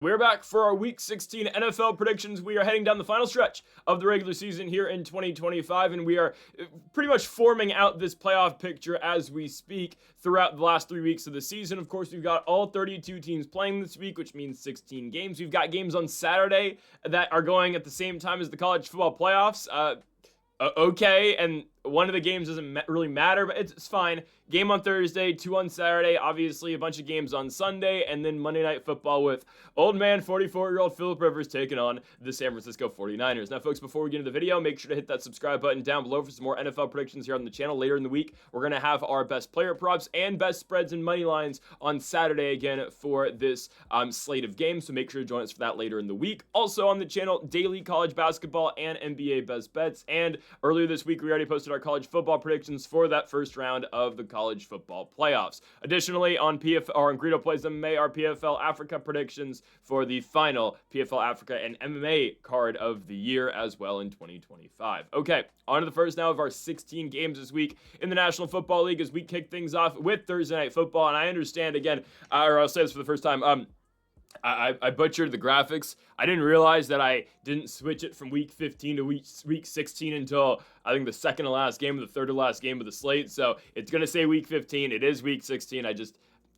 We're back for our Week 16 NFL predictions. We are heading down the final stretch of the regular season here in 2025, and we are pretty much forming out this playoff picture as we speak throughout the last 3 weeks of the season. Of course, we've got all 32 teams playing this week, which means 16 games. We've got games on Saturday that are going at the same time as the college football playoffs. Okay, and one of the games doesn't really matter, but it's fine. Game on Thursday, 2 on Saturday, obviously a bunch of games on Sunday, and then Monday Night Football with old man 44-year-old Philip Rivers taking on the San Francisco 49ers. Now, folks, before we get into the video, make sure to hit that subscribe button down below for some more NFL predictions here on the channel. Later in the week, we're going to have our best player props and best spreads and money lines on Saturday again for this slate of games, so make sure to join us for that later in the week. Also on the channel, daily college basketball and NBA best bets, and earlier this week, we already posted our college football predictions for that first round of the college football playoffs. Additionally, on Greedo Plays MMA, our PFL Africa predictions for the final PFL Africa and MMA card of the year as well in 2025. Okay, on to the first now of our 16 games this week in the National Football League as we kick things off with Thursday Night Football. And I understand again, or I'll say this for the first time, I butchered the graphics. I didn't realize that I didn't switch it from week 15 to week 16 until I think the second to last game or the third to last game of the slate. So it's going to say week 15. It is week 16. I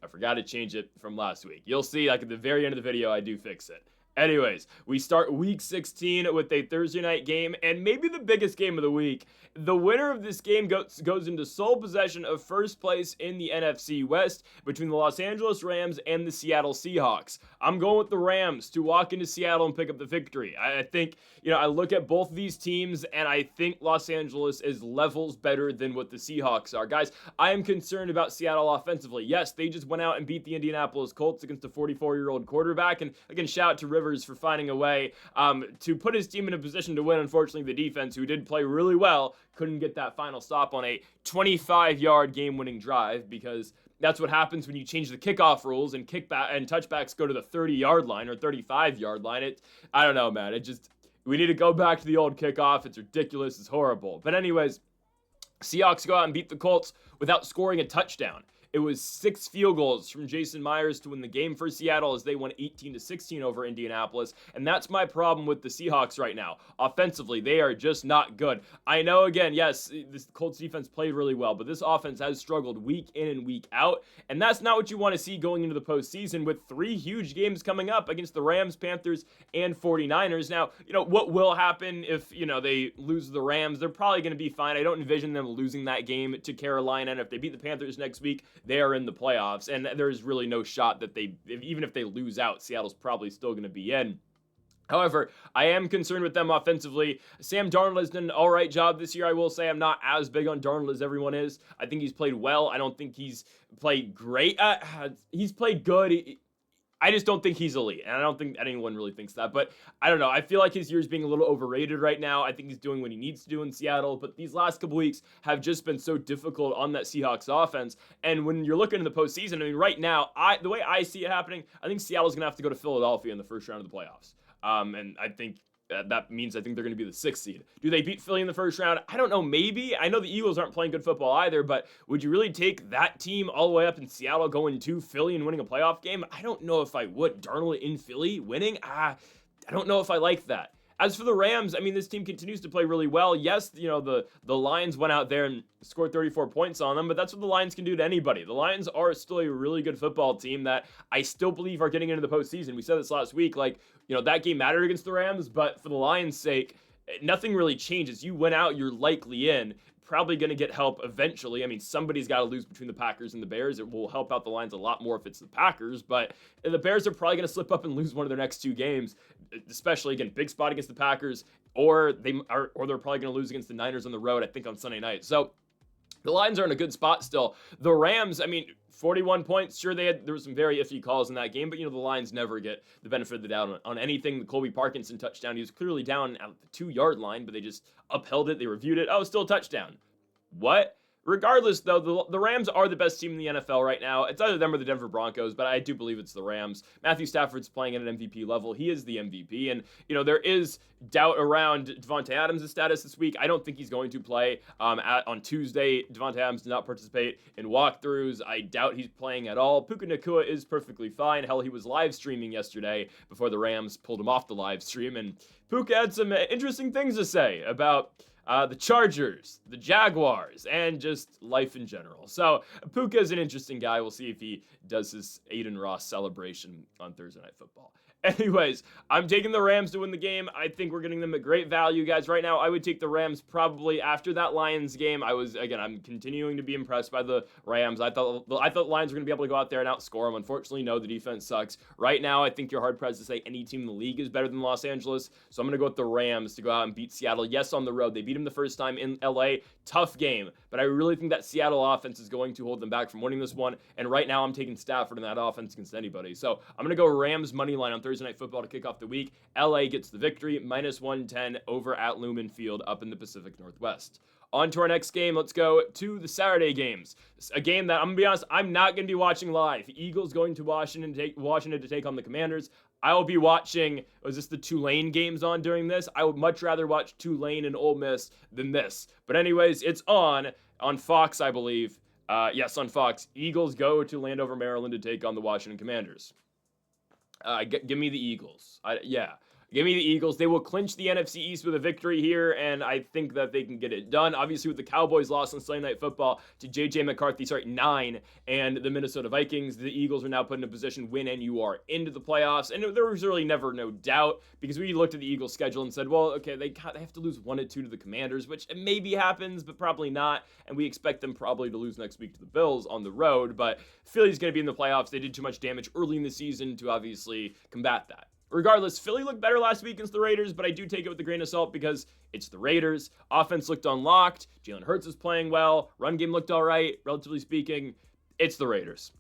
forgot to change it from last week. You'll see like at the very end of the video, I do fix it. Anyways, we start week 16 with a Thursday night game and maybe the biggest game of the week. The winner of this game goes into sole possession of first place in the NFC West between the Los Angeles Rams and the Seattle Seahawks. I'm going with the Rams to walk into Seattle and pick up the victory. I think, I look at both of these teams and I think Los Angeles is levels better than what the Seahawks are. Guys, I am concerned about Seattle offensively. Yes, they just went out and beat the Indianapolis Colts against a 44-year-old quarterback. And again, shout out to Rivers for finding a way to put his team in a position to win. Unfortunately, the defense, who did play really well, couldn't get that final stop on a 25-yard game-winning drive, because that's what happens when you change the kickoff rules and touchbacks go to the 30-yard line or 35-yard line. I don't know, man. We need to go back to the old kickoff. It's ridiculous. It's horrible. But anyways, Seahawks go out and beat the Colts without scoring a touchdown. It was 6 field goals from Jason Myers to win the game for Seattle as they won 18-16 over Indianapolis. And that's my problem with the Seahawks right now. Offensively, they are just not good. I know, again, yes, this Colts defense played really well, but this offense has struggled week in and week out. And that's not what you want to see going into the postseason with 3 huge games coming up against the Rams, Panthers, and 49ers. Now, what will happen if, they lose the Rams? They're probably going to be fine. I don't envision them losing that game to Carolina. And if they beat the Panthers next week, they are in the playoffs, and there's really no shot that even if they lose out, Seattle's probably still going to be in. However, I am concerned with them offensively. Sam Darnold has done an all right job this year, I will say. I'm not as big on Darnold as everyone is. I think he's played well. I don't think he's played great. He's played good. I just don't think he's elite, and I don't think anyone really thinks that. But I don't know. I feel like his year is being a little overrated right now. I think he's doing what he needs to do in Seattle, but these last couple weeks have just been so difficult on that Seahawks offense. And when you're looking in the postseason, right now, the way I see it happening, I think Seattle's going to have to go to Philadelphia in the first round of the playoffs. And I think that means I think they're going to be the 6th seed. Do they beat Philly in the first round? I don't know, maybe. I know the Eagles aren't playing good football either, but would you really take that team all the way up in Seattle going to Philly and winning a playoff game? I don't know if I would. Darnold in Philly winning? I don't know if I like that. As for the Rams, this team continues to play really well. Yes, the Lions went out there and scored 34 points on them, but that's what the Lions can do to anybody. The Lions are still a really good football team that I still believe are getting into the postseason. We said this last week, that game mattered against the Rams, but for the Lions' sake, nothing really changes. You went out, you're likely in. Probably going to get help eventually. Somebody's got to lose between the Packers and the Bears. It will help out the Lions a lot more if it's the Packers, but the Bears are probably going to slip up and lose one of their next 2 games, especially, again, big spot against the Packers, or they're probably going to lose against the Niners on the road, I think, on Sunday night. So the Lions are in a good spot still. The Rams, 41 points. Sure, there were some very iffy calls in that game, but, the Lions never get the benefit of the doubt on anything. The Colby Parkinson touchdown, he was clearly down at the 2-yard line, but they just upheld it. They reviewed it. Oh, still a touchdown. What? Regardless, though, the Rams are the best team in the NFL right now. It's either them or the Denver Broncos, but I do believe it's the Rams. Matthew Stafford's playing at an MVP level. He is the MVP, and there is doubt around Devontae Adams' status this week. I don't think he's going to play. On Tuesday, Devontae Adams did not participate in walkthroughs. I doubt he's playing at all. Puka Nacua is perfectly fine. Hell, he was live streaming yesterday before the Rams pulled him off the live stream, and Puka had some interesting things to say about the Chargers, the Jaguars, and just life in general. So Puka is an interesting guy. We'll see if he does his Aiden Ross celebration on Thursday Night Football. Anyways, I'm taking the Rams to win the game. I think we're getting them at great value, guys. Right now, I would take the Rams probably after that Lions game. I'm continuing to be impressed by the Rams. I thought the Lions were going to be able to go out there and outscore them. Unfortunately, no, the defense sucks. Right now, I think you're hard-pressed to say any team in the league is better than Los Angeles. So I'm going to go with the Rams to go out and beat Seattle. Yes, on the road. They beat them the first time in LA. Tough game. But I really think that Seattle offense is going to hold them back from winning this one. And right now, I'm taking Stafford in that offense against anybody. So I'm going to go Rams money line on Thursday Night Football to kick off the week. LA gets the victory, minus 110 over at Lumen Field up in the Pacific Northwest. On to our next game. Let's go to the Saturday games. A game that, I'm going to be honest, I'm not going to be watching live. Eagles going to Washington to take on the Commanders. I will be watching, was this the Tulane games on during this? I would much rather watch Tulane and Ole Miss than this. But anyways, it's on Fox, I believe. Yes, on Fox. Eagles go to Landover, Maryland to take on the Washington Commanders. Give me the Eagles. Give me the Eagles. They will clinch the NFC East with a victory here, and I think that they can get it done. Obviously, with the Cowboys loss on Sunday Night Football to J.J. McCarthy, 9, and the Minnesota Vikings, the Eagles are now put in a position win and you are into the playoffs. And there was really never no doubt because we looked at the Eagles' schedule and said, well, okay, they have to lose 1-2 to the Commanders, which maybe happens, but probably not. And we expect them probably to lose next week to the Bills on the road. But Philly's going to be in the playoffs. They did too much damage early in the season to obviously combat that. Regardless, Philly looked better last week against the Raiders, but I do take it with a grain of salt because it's the Raiders. Offense looked unlocked. Jalen Hurts is playing well. Run game looked all right, relatively speaking. It's the Raiders.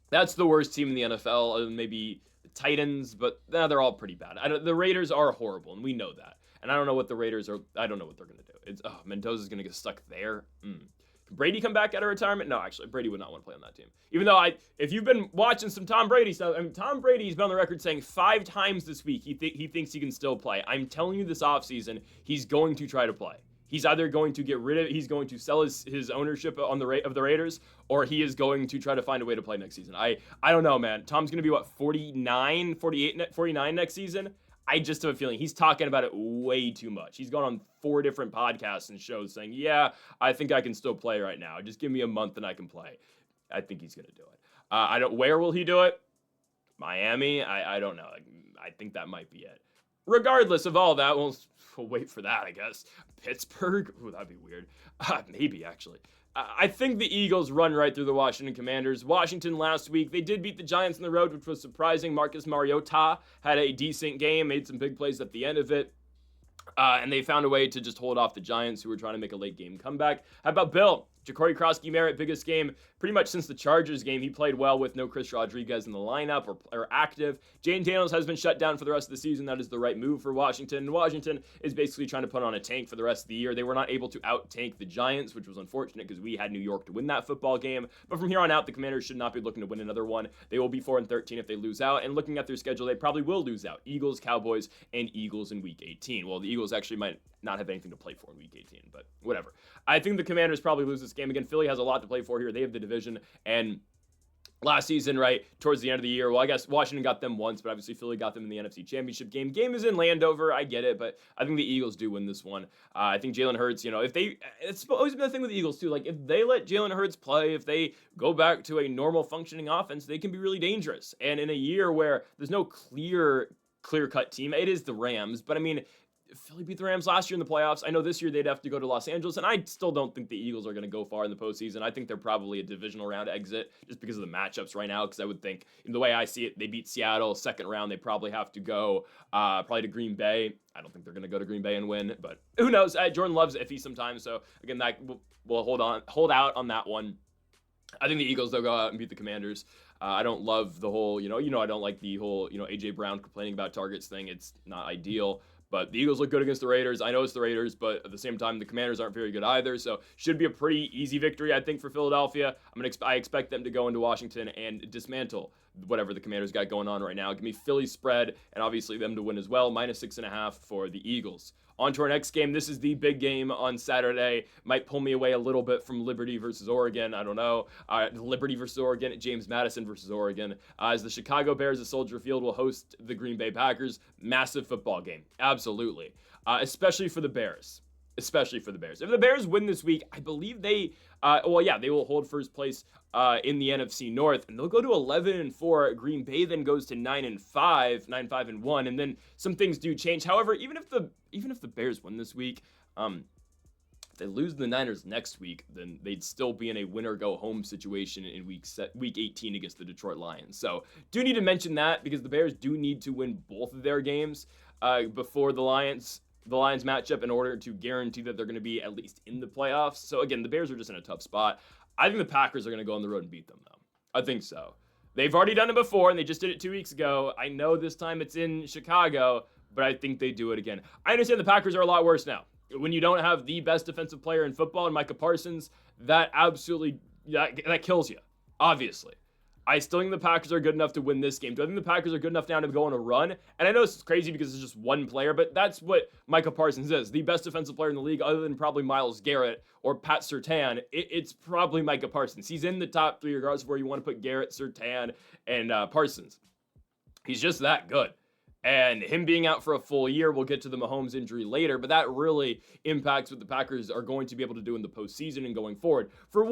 That's the worst team in the NFL, other than maybe the Titans, but they're all pretty bad. The Raiders are horrible, and we know that. And I don't know what the Raiders are. I don't know what they're going to do. Mendoza's going to get stuck there. Can Brady come back out of retirement? No, actually, Brady would not want to play on that team. Even though if you've been watching some Tom Brady stuff, Tom Brady's been on the record saying 5 times this week he thinks he can still play. I'm telling you, this offseason, he's going to try to play. He's either going to get rid of, he's going to sell his ownership of the Raiders, or he is going to try to find a way to play next season. I don't know, man. Tom's going to be 49 next season. I just have a feeling he's talking about it way too much. He's gone on 4 different podcasts and shows saying, yeah, I think I can still play right now. Just give me a month and I can play. I think he's going to do it. Where will he do it? Miami? I don't know. I think that might be it. Regardless of all that, we'll wait for that, I guess. Pittsburgh? Ooh, that'd be weird. Maybe, actually. I think the Eagles run right through the Washington Commanders. Washington last week, they did beat the Giants on the road, which was surprising. Marcus Mariota had a decent game, made some big plays at the end of it. And they found a way to just hold off the Giants, who were trying to make a late-game comeback. How about Bill? Ja'Cory Krosky-Merritt, biggest game pretty much since the Chargers game. He played well with no Chris Rodriguez in the lineup or active. Jane Daniels has been shut down for the rest of the season. That is the right move for Washington. And Washington is basically trying to put on a tank for the rest of the year. They were not able to out-tank the Giants, which was unfortunate because we had New York to win that football game. But from here on out, the Commanders should not be looking to win another one. They will be 4-13 if they lose out. And looking at their schedule, they probably will lose out. Eagles, Cowboys, and Eagles in Week 18. Well, the Eagles actually might not have anything to play for in Week 18, but whatever. I think the Commanders probably lose this game. Again, Philly has a lot to play for here. They have the division, and last season, right, towards the end of the year, well, I guess Washington got them once, but obviously Philly got them in the NFC Championship game. Game is in Landover, I get it, but I think the Eagles do win this one. I think Jalen Hurts, it's always been the thing with the Eagles too, like if they let Jalen Hurts play, if they go back to a normal functioning offense, they can be really dangerous. And in a year where there's no clear-cut team, it is the Rams, but I mean, Philly beat the Rams last year in the playoffs. I know this year they'd have to go to Los Angeles, and I still don't think the Eagles are going to go far in the postseason. I think they're probably a divisional round exit just because of the matchups right now, because I would think, in the way I see it, they beat Seattle. Second round, they probably have to go probably to Green Bay. I don't think they're going to go to Green Bay and win, but who knows? Jordan Love's iffy sometimes, so again, that we'll hold out on that one. I think the Eagles, they'll go out and beat the Commanders. I don't love the whole, I don't like the whole, A.J. Brown complaining about targets thing. It's not ideal. But the Eagles look good against the Raiders. I know it's the Raiders, but at the same time, the Commanders aren't very good either. So should be a pretty easy victory, I think, for Philadelphia. I expect them to go into Washington and dismantle whatever the Commanders got going on right now. Give me Philly spread, and obviously them to win as well. -6.5 for the Eagles. On to our next game. This is the big game on Saturday. Might pull me away a little bit from Liberty versus Oregon. I don't know. Liberty versus Oregon, James Madison versus Oregon. As the Chicago Bears at Soldier Field will host the Green Bay Packers. Massive football game. Absolutely. Especially for the Bears. If the Bears win this week, I believe they will hold first place in the NFC North, and they'll go to 11-4. Green Bay then goes to 9-5, and then some things do change. However, even if the Bears win this week, if they lose the Niners next week, then they'd still be in a winner-go-home situation in week 18 against the Detroit Lions. So do need to mention that because the Bears do need to win both of their games before the Lions matchup in order to guarantee that they're going to be at least in the playoffs. So again, the Bears are just in a tough spot. I think the Packers are going to go on the road and beat them, though. I think so. They've already done it before, and they just did it 2 weeks ago. I know this time it's in Chicago, but I think they do it again. I understand the Packers are a lot worse now. When you don't have the best defensive player in football, in Micah Parsons, that absolutely that kills you, obviously. I still think the Packers are good enough to win this game. Do I think the Packers are good enough now to go on a run? And I know this is crazy because it's just one player, but that's what Micah Parsons is. The best defensive player in the league, other than probably Myles Garrett or Pat Surtain, it's probably Micah Parsons. He's in the top three regardless of where you want to put Garrett, Surtain, and Parsons. He's just that good. And him being out for a full year, we'll get to the Mahomes injury later, but that really impacts what the Packers are going to be able to do in the postseason and going forward. For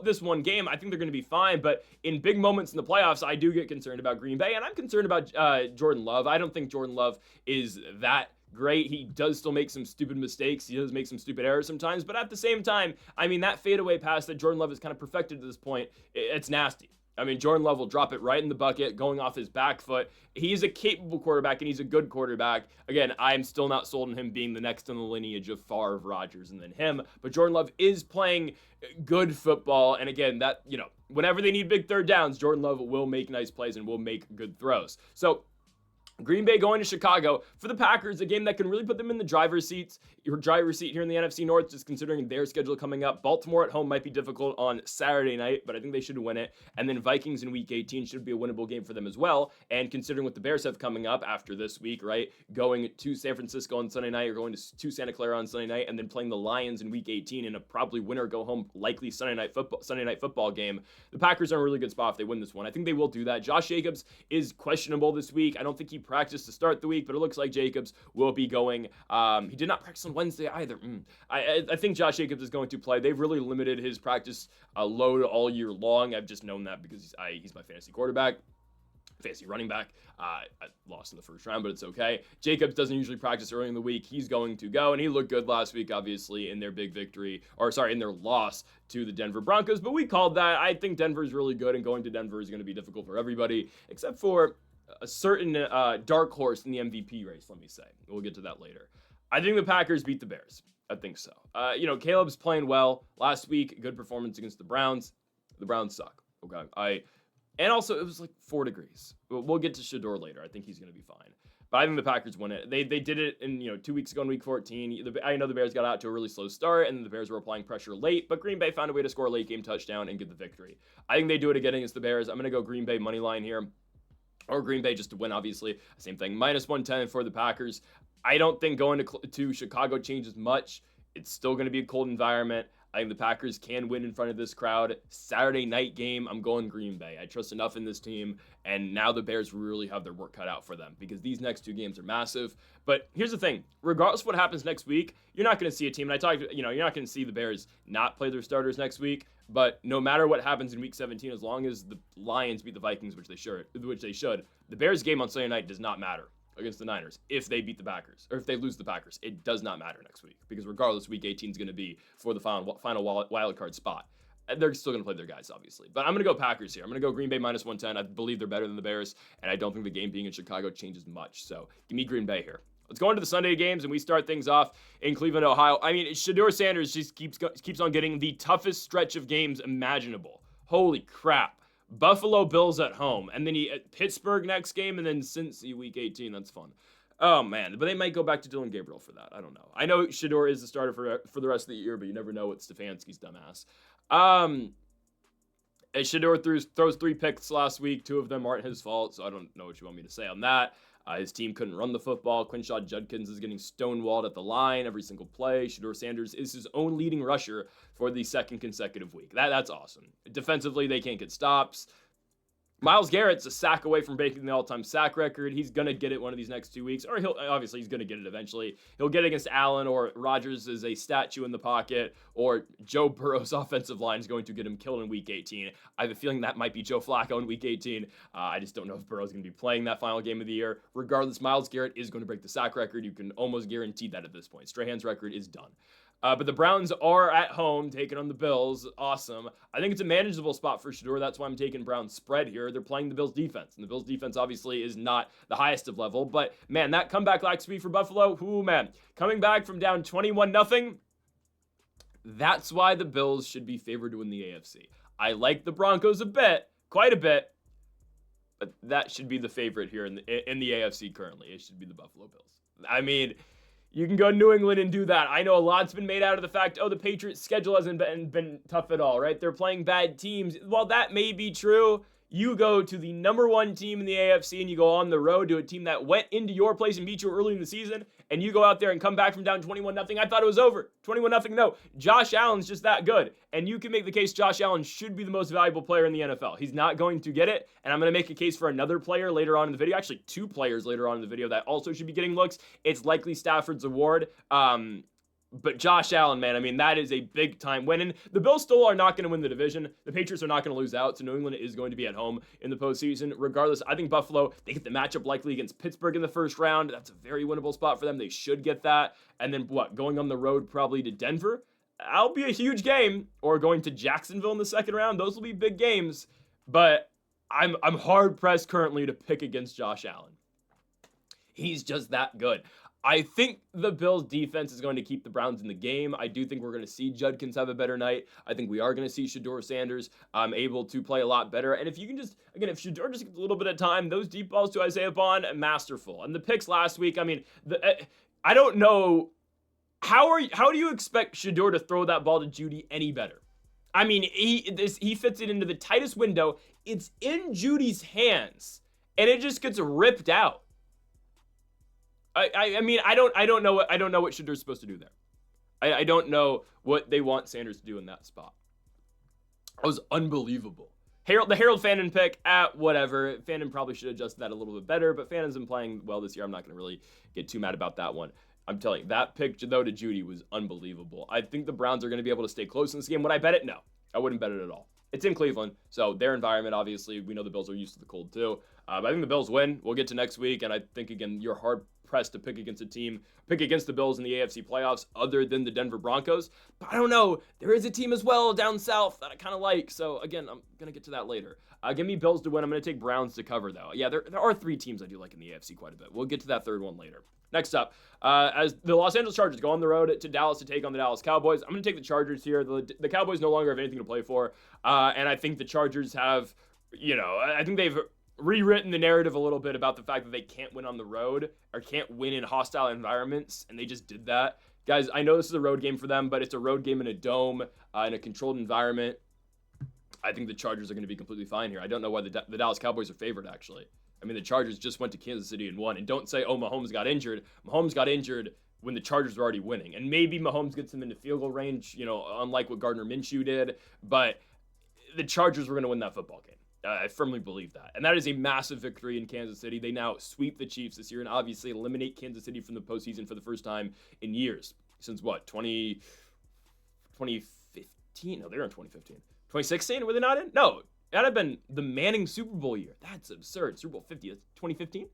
this one game, I think they're going to be fine, but in big moments in the playoffs, I do get concerned about Green Bay, and I'm concerned about Jordan Love. I don't think Jordan Love is that great. He does still make some stupid mistakes. He does make some stupid errors sometimes, but at the same time, I mean, that fadeaway pass that Jordan Love has kind of perfected to this point, it's nasty. I mean, Jordan Love will drop it right in the bucket, going off his back foot. He's a capable quarterback, and he's a good quarterback. Again, I'm still not sold on him being the next in the lineage of Favre, Rodgers, and then him. But Jordan Love is playing good football, and again, whenever they need big third downs, Jordan Love will make nice plays and will make good throws. So Green Bay going to Chicago. For the Packers, a game that can really put them in the driver's seat here in the NFC North, just considering their schedule coming up. Baltimore at home might be difficult on Saturday night, but I think they should win it. And then Vikings in Week 18 should be a winnable game for them as well. And considering what the Bears have coming up after this week, right, going to San Francisco on Sunday night, or going to Santa Clara on Sunday night, and then playing the Lions in Week 18 in a probably winner-go-home, likely Sunday night football game, the Packers are in a really good spot if they win this one. I think they will do that. Josh Jacobs is questionable this week. I don't think he practiced to start the week, but it looks like Jacobs will be going. He did not practice on Wednesday either. I think Josh Jacobs is going to play. They've really limited his practice load all year long. I've just known that because he's my fantasy quarterback. Fantasy running back. I lost in the first round, but it's okay. Jacobs doesn't usually practice early in the week. He's going to go, and he looked good last week, obviously, in their in their loss to the Denver Broncos, but we called that. I think Denver's really good, and going to Denver is going to be difficult for everybody, except for a certain dark horse in the MVP race, let me say. We'll get to that later. I think the Packers beat the Bears. I think so. Caleb's playing well. Last week, good performance against the Browns. The Browns suck. Okay. And also, it was like 4 degrees. We'll get to Shador later. I think he's going to be fine. But I think the Packers win it. They did it in 2 weeks ago in Week 14. I know the Bears got out to a really slow start, and the Bears were applying pressure late, but Green Bay found a way to score a late-game touchdown and get the victory. I think they do it again against the Bears. I'm going to go Green Bay money line here. Or Green Bay just to win, obviously. Same thing. -110 for the Packers. I don't think going to Chicago changes much. It's still going to be a cold environment. I think the Packers can win in front of this crowd. Saturday night game, I'm going Green Bay. I trust enough in this team, and now the Bears really have their work cut out for them because these next 2 games are massive. But here's the thing. Regardless of what happens next week, you're not going to see a team, and you're not going to see the Bears not play their starters next week, but no matter what happens in Week 17, as long as the Lions beat the Vikings, which they should, the Bears game on Sunday night does not matter against the Niners if they beat the Packers, or if they lose the Packers. It does not matter next week, because regardless, Week 18 is going to be for the final wild card spot. They're still going to play their guys, obviously. But I'm going to go Packers here. I'm going to go Green Bay -110. I believe they're better than the Bears, and I don't think the game being in Chicago changes much. So give me Green Bay here. Let's go into the Sunday games, and we start things off in Cleveland, Ohio. I mean, Shador Sanders just keeps on getting the toughest stretch of games imaginable. Holy crap. Buffalo Bills at home, and then Pittsburgh next game, and then Cincy Week 18. That's fun. Oh, man. But they might go back to Dylan Gabriel for that. I don't know. I know Shedeur is the starter for the rest of the year, but you never know with Stefanski's dumbass. Shedeur throws 3 picks last week. 2 of them aren't his fault, so I don't know what you want me to say on that. His team couldn't run the football. Quinshaw Judkins is getting stonewalled at the line every single play. Shedeur Sanders is his own leading rusher for the 2nd consecutive week. That's awesome. Defensively, they can't get stops. Myles Garrett's a sack away from breaking the all-time sack record. He's going to get it one of these next 2 weeks, or he's going to get it eventually. He'll get it against Allen, or Rodgers is a statue in the pocket, or Joe Burrow's offensive line is going to get him killed in week 18. I have a feeling that might be Joe Flacco in week 18. I just don't know if Burrow's going to be playing that final game of the year. Regardless, Myles Garrett is going to break the sack record. You can almost guarantee that at this point. Strahan's record is done. But the Browns are at home, taking on the Bills. Awesome. I think it's a manageable spot for Shedeur. That's why I'm taking Browns spread here. They're playing the Bills defense, and the Bills defense obviously is not the highest of level. But, man, that comeback last week for Buffalo, ooh, man. Coming back from down 21-0, that's why the Bills should be favored to win the AFC. I like the Broncos a bit, quite a bit, but that should be the favorite here in the AFC currently. It should be the Buffalo Bills. I mean, you can go to New England and do that. I know a lot's been made out of the fact, the Patriots' schedule hasn't been tough at all, right? They're playing bad teams. While that may be true, you go to the number 1 team in the AFC and you go on the road to a team that went into your place and beat you early in the season, and you go out there and come back from down 21-0. I thought it was over. 21-0, no. Josh Allen's just that good. And you can make the case Josh Allen should be the most valuable player in the NFL. He's not going to get it, and I'm going to make a case for another player later on in the video, actually 2 players later on in the video that also should be getting looks. It's likely Stafford's award. But Josh Allen, man, I mean, that is a big-time win. And the Bills still are not going to win the division. The Patriots are not going to lose out, so New England is going to be at home in the postseason. Regardless, I think Buffalo, they get the matchup likely against Pittsburgh in the first round. That's a very winnable spot for them. They should get that. And then, going on the road probably to Denver? That'll be a huge game. Or going to Jacksonville in the second round. Those will be big games. But I'm hard-pressed currently to pick against Josh Allen. He's just that good. I think the Bills' defense is going to keep the Browns in the game. I do think we're going to see Judkins have a better night. I think we are going to see Shedeur Sanders able to play a lot better. And if you can just, again, if Shedeur just gets a little bit of time, those deep balls to Isaiah Bond, masterful. And the picks last week, I mean, I don't know. How do you expect Shedeur to throw that ball to Jeudy any better? I mean, he fits it into the tightest window. It's in Judy's hands, and it just gets ripped out. I mean, I don't know what Shedeur's supposed to do there. I don't know what they want Sanders to do in that spot. That was unbelievable. The Harold Fandon pick, whatever. Fandon probably should adjust that a little bit better, but Fandon's been playing well this year. I'm not going to really get too mad about that one. I'm telling you, that pick, though, to Jeudy was unbelievable. I think the Browns are going to be able to stay close in this game. Would I bet it? No. I wouldn't bet it at all. It's in Cleveland, so their environment, obviously, we know the Bills are used to the cold, too. But I think the Bills win. We'll get to next week, and I think, again, you're hard-pressed to pick against the Bills in the AFC playoffs other than the Denver Broncos. But I don't know. There is a team as well down south that I kind of like. So, again, I'm going to get to that later. Give me Bills to win. I'm going to take Browns to cover, though. Yeah, there are 3 teams I do like in the AFC quite a bit. We'll get to that third one later. Next up, as the Los Angeles Chargers go on the road to Dallas to take on the Dallas Cowboys, I'm going to take the Chargers here. The Cowboys no longer have anything to play for, and I think the Chargers have, I think they've rewritten the narrative a little bit about the fact that they can't win on the road or can't win in hostile environments, and they just did that. Guys, I know this is a road game for them, but it's a road game in a dome, in a controlled environment. I think the Chargers are going to be completely fine here. I don't know why the Dallas Cowboys are favored, actually. I mean, the Chargers just went to Kansas City and won. And don't say, Mahomes got injured. Mahomes got injured when the Chargers were already winning. And maybe Mahomes gets them into field goal range, unlike what Gardner Minshew did. But the Chargers were going to win that football game. I firmly believe that. And that is a massive victory in Kansas City. They now sweep the Chiefs this year and obviously eliminate Kansas City from the postseason for the first time in years. Since what, 2015? No, they were in 2015. 2016? Were they not in? No. That'd have been the Manning Super Bowl year. That's absurd. Super Bowl 50. That's 2015?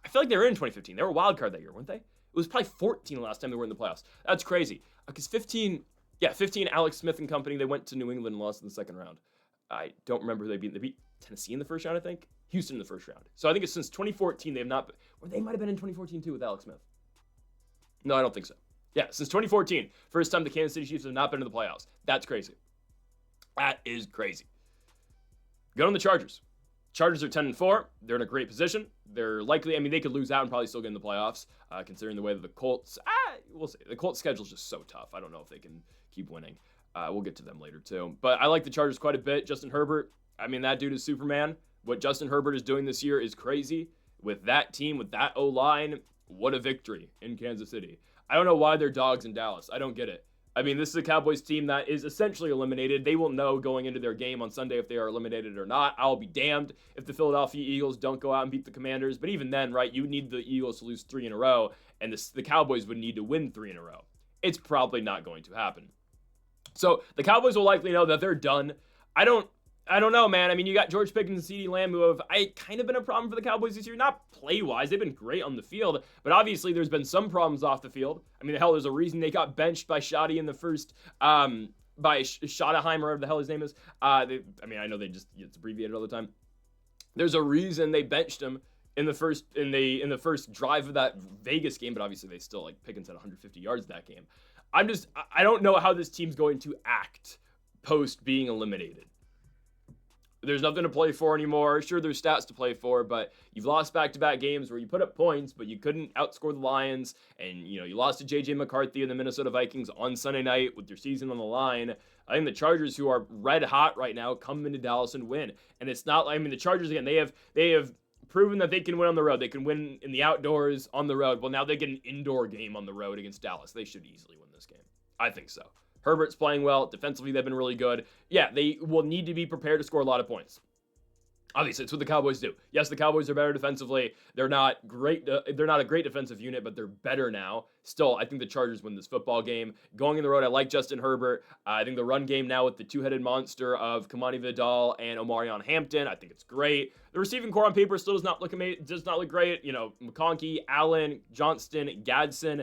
I feel like they were in 2015. They were a wild card that year, weren't they? It was probably 14 last time they were in the playoffs. That's crazy. Because 15, Alex Smith and company, they went to New England and lost in the second round. I don't remember who they beat. They beat Tennessee in the first round, I think. Houston in the first round. So I think it's since 2014 they have not been, or they might have been in 2014 too with Alex Smith. No, I don't think so. Yeah, since 2014, first time the Kansas City Chiefs have not been to the playoffs. That's crazy. That is crazy. Go on the Chargers. Chargers are 10-4. They're in a great position. They're likely, they could lose out and probably still get in the playoffs, considering the way that the Colts, we'll see. The Colts schedule is just so tough. I don't know if they can keep winning. We'll get to them later too. But I like the Chargers quite a bit. Justin Herbert, that dude is Superman. What Justin Herbert is doing this year is crazy. With that team, with that O-line, what a victory in Kansas City. I don't know why they're dogs in Dallas. I don't get it. This is a Cowboys team that is essentially eliminated. They will know going into their game on Sunday if they are eliminated or not. I'll be damned if the Philadelphia Eagles don't go out and beat the Commanders. But even then, right, you need the Eagles to lose 3 in a row, and the Cowboys would need to win 3 in a row. It's probably not going to happen. So the Cowboys will likely know that they're done. I don't know, man. You got George Pickens and CeeDee Lamb, who have kind of been a problem for the Cowboys this year. Not play-wise. They've been great on the field. But obviously, there's been some problems off the field. There's a reason they got benched by Shoddy in the first, by Schottenheimer, whatever the hell his name is. I know it's abbreviated all the time. There's a reason they benched him in the first drive of that Vegas game. But obviously, they still, Pickens had 150 yards that game. I don't know how this team's going to act post being eliminated. There's nothing to play for anymore. Sure, there's stats to play for, but you've lost back-to-back games where you put up points, but you couldn't outscore the Lions, and you lost to J.J. McCarthy and the Minnesota Vikings on Sunday night with your season on the line. I think the Chargers, who are red hot right now, come into Dallas and win. And it's not, the Chargers, again, they have proven that they can win on the road. They can win in the outdoors on the road. Well, now they get an indoor game on the road against Dallas. They should easily win this game. I think so. Herbert's playing well. Defensively, they've been really good. Yeah, they will need to be prepared to score a lot of points. Obviously, it's what the Cowboys do. Yes, the Cowboys are better defensively. They're not great. They're not a great defensive unit, but they're better now. Still, I think the Chargers win this football game. Going on the road, I like Justin Herbert. I think the run game now with the two-headed monster of Kamani Vidal and Omarion Hampton, I think it's great. The receiving core on paper still does not look great. McConkey, Allen, Johnston, Gadsden.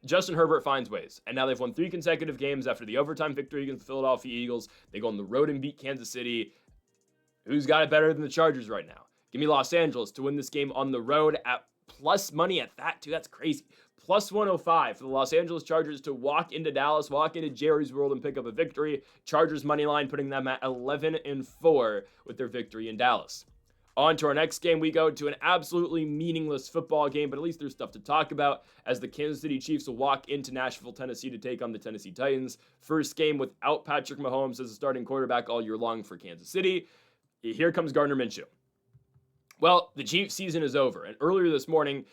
Justin Herbert finds ways, and now they've won 3 consecutive games after the overtime victory against the Philadelphia Eagles. They go on the road and beat Kansas City. Who's got it better than the Chargers right now? Give me Los Angeles to win this game on the road at plus money at that, too. That's crazy. Plus 105 for the Los Angeles Chargers to walk into Dallas, walk into Jerry's World, and pick up a victory. Chargers money line putting them at 11-4 with their victory in Dallas. On to our next game, we go to an absolutely meaningless football game, but at least there's stuff to talk about as the Kansas City Chiefs will walk into Nashville, Tennessee to take on the Tennessee Titans. First game without Patrick Mahomes as a starting quarterback all year long for Kansas City. Here comes Gardner Minshew. Well, the Chiefs season is over, and earlier this morning,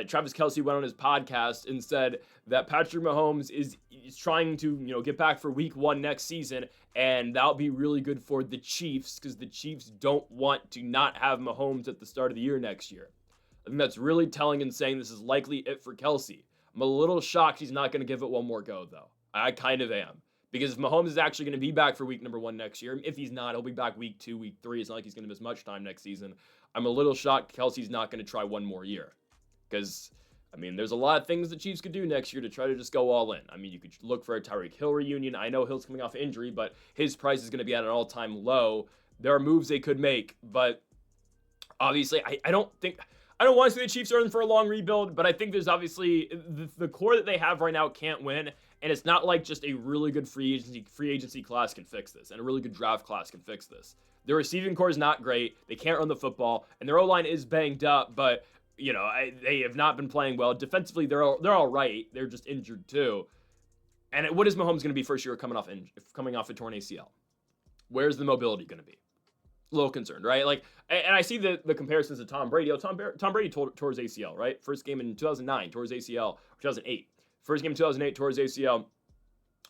Travis Kelce went on his podcast and said that Patrick Mahomes is trying to, get back for week 1 next season, and that'll be really good for the Chiefs because the Chiefs don't want to not have Mahomes at the start of the year next year. I think that's really telling and saying this is likely it for Kelce. I'm a little shocked he's not going to give it one more go, though. I kind of am. Because if Mahomes is actually going to be back for week number 1 next year, if he's not, he'll be back week 2, week 3. It's not like he's going to miss much time next season. I'm a little shocked Kelce's not going to try one more year. Because, there's a lot of things the Chiefs could do next year to try to just go all in. You could look for a Tyreek Hill reunion. I know Hill's coming off injury, but his price is going to be at an all-time low. There are moves they could make, but obviously, I don't want to see the Chiefs are in for a long rebuild, but I think there's obviously the core that they have right now can't win, and it's not like just a really good free agency class can fix this, and a really good draft class can fix this. Their receiving core is not great. They can't run the football, and their O-line is banged up, but they have not been playing well. Defensively, they're all right. They're just injured too. And what is Mahomes going to be first year coming off a torn ACL? Where's the mobility going to be? A little concerned, right? And I see the comparisons to Tom Brady. Tom Brady tore his ACL, right? First game in 2009, tore his ACL. 2008. First game in 2008, tore his ACL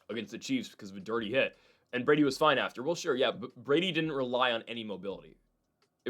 against the Chiefs because of a dirty hit. And Brady was fine after. Well, sure, yeah, but Brady didn't rely on any mobility.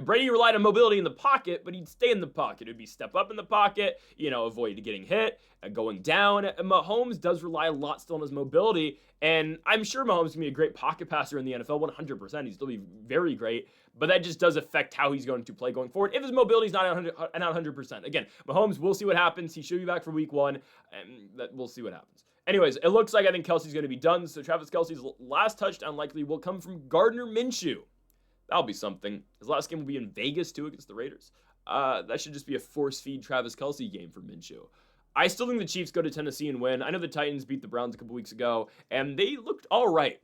Brady relied on mobility in the pocket, but he'd stay in the pocket. It'd be step up in the pocket, avoid getting hit, going down. And Mahomes does rely a lot still on his mobility, and I'm sure Mahomes is going to be a great pocket passer in the NFL, 100%. He'd still be very great, but that just does affect how he's going to play going forward if his mobility is not 100%. Again, Mahomes, we'll see what happens. He should be back for week 1, and we'll see what happens. Anyways, it looks like I think Kelce's going to be done, so Travis Kelce's last touchdown likely will come from Gardner Minshew. That'll be something. His last game will be in Vegas, too, against the Raiders. That should just be a force-feed Travis Kelce game for Minshew. I still think the Chiefs go to Tennessee and win. I know the Titans beat the Browns a couple weeks ago, and they looked all right.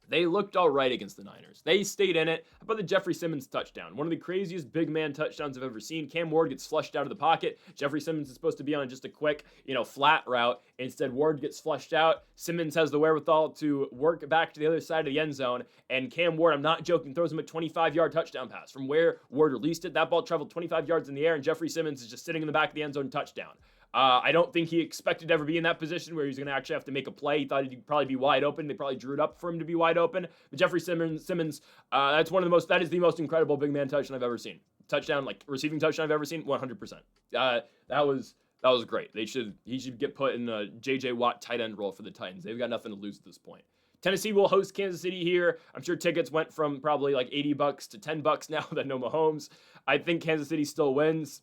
They looked all right against the Niners. They stayed in it. How about the Jeffrey Simmons touchdown? One of the craziest big man touchdowns I've ever seen. Cam Ward gets flushed out of the pocket. Jeffrey Simmons is supposed to be on just a quick, flat route. Instead, Ward gets flushed out. Simmons has the wherewithal to work back to the other side of the end zone. And Cam Ward, I'm not joking, throws him a 25-yard touchdown pass. From where Ward released it, that ball traveled 25 yards in the air, and Jeffrey Simmons is just sitting in the back of the end zone, touchdown. I don't think he expected to ever be in that position where he's going to actually have to make a play. He thought he'd probably be wide open. They probably drew it up for him to be wide open. But Jeffrey Simmons, that is the most incredible big man touchdown I've ever seen. Touchdown, like receiving touchdown I've ever seen, 100%. That was great. He should get put in a J.J. Watt tight end role for the Titans. They've got nothing to lose at this point. Tennessee will host Kansas City here. I'm sure tickets went from probably like $80 to $10 now that no Mahomes. I think Kansas City still wins.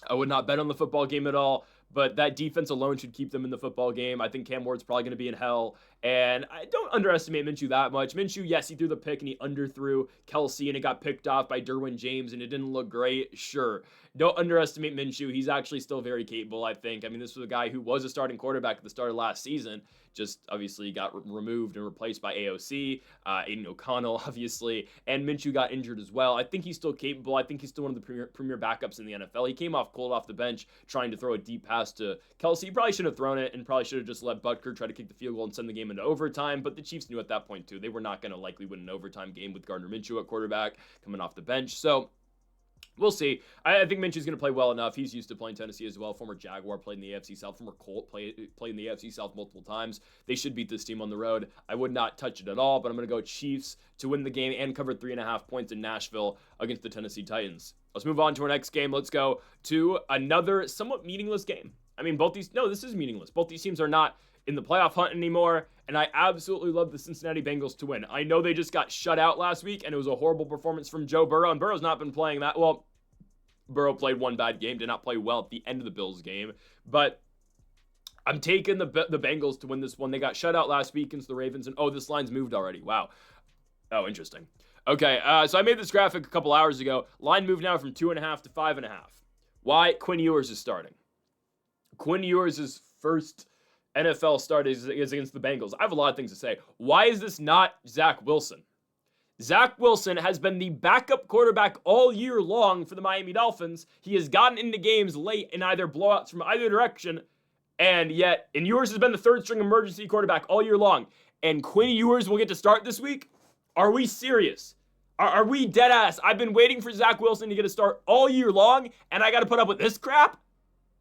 I would not bet on the football game at all, but that defense alone should keep them in the football game. I think Cam Ward's probably going to be in hell, and I don't underestimate Minshew that much. Minshew, yes, he threw the pick, and he underthrew Kelsey, and it got picked off by Derwin James, and it didn't look great. Sure. Don't underestimate Minshew. He's actually still very capable, I think. I mean, this was a guy who was a starting quarterback at the start of last season, just obviously got removed and replaced by AOC, Aiden O'Connell, obviously, and Minshew got injured as well. I think he's still capable. I think he's still one of the premier backups in the NFL. He came off cold off the bench trying to throw a deep pass to Kelsey. He probably should have thrown it and probably should have just let Butker try to kick the field goal and send the game into overtime, but the Chiefs knew at that point, too. They were not going to likely win an overtime game with Gardner Minshew at quarterback coming off the bench, so we'll see. I think Minshew's going to play well enough. He's used to playing Tennessee as well. Former Jaguar, played in the AFC South. Former Colt, played in the AFC South multiple times. They should beat this team on the road. I would not touch it at all, but I'm going to go Chiefs to win the game and cover 3.5 points in Nashville against the Tennessee Titans. Let's move on to our next game. Let's go to another somewhat meaningless game. I mean, this is meaningless. Both these teams are not in the playoff hunt anymore, and I absolutely love the Cincinnati Bengals to win. I know they just got shut out last week, and it was a horrible performance from Joe Burrow, and Burrow's not been playing that well. Burrow played one bad game, did not play well at the end of the Bills game, but I'm taking the Bengals to win this one. They got shut out last week against the Ravens, and this line's moved already. Wow. Oh, interesting. Okay, so I made this graphic a couple hours ago. Line moved now from 2.5 to 5.5. Why? Quinn Ewers is starting. Quinn Ewers' first NFL start is against the Bengals. I have a lot of things to say. Why is this not Zach Wilson? Zach Wilson has been the backup quarterback all year long for the Miami Dolphins. He has gotten into games late in either blowouts from either direction, and Ewers has been the third-string emergency quarterback all year long. And Quinn Ewers will get to start this week? Are we serious? Are we dead ass? I've been waiting for Zach Wilson to get a start all year long, and I got to put up with this crap?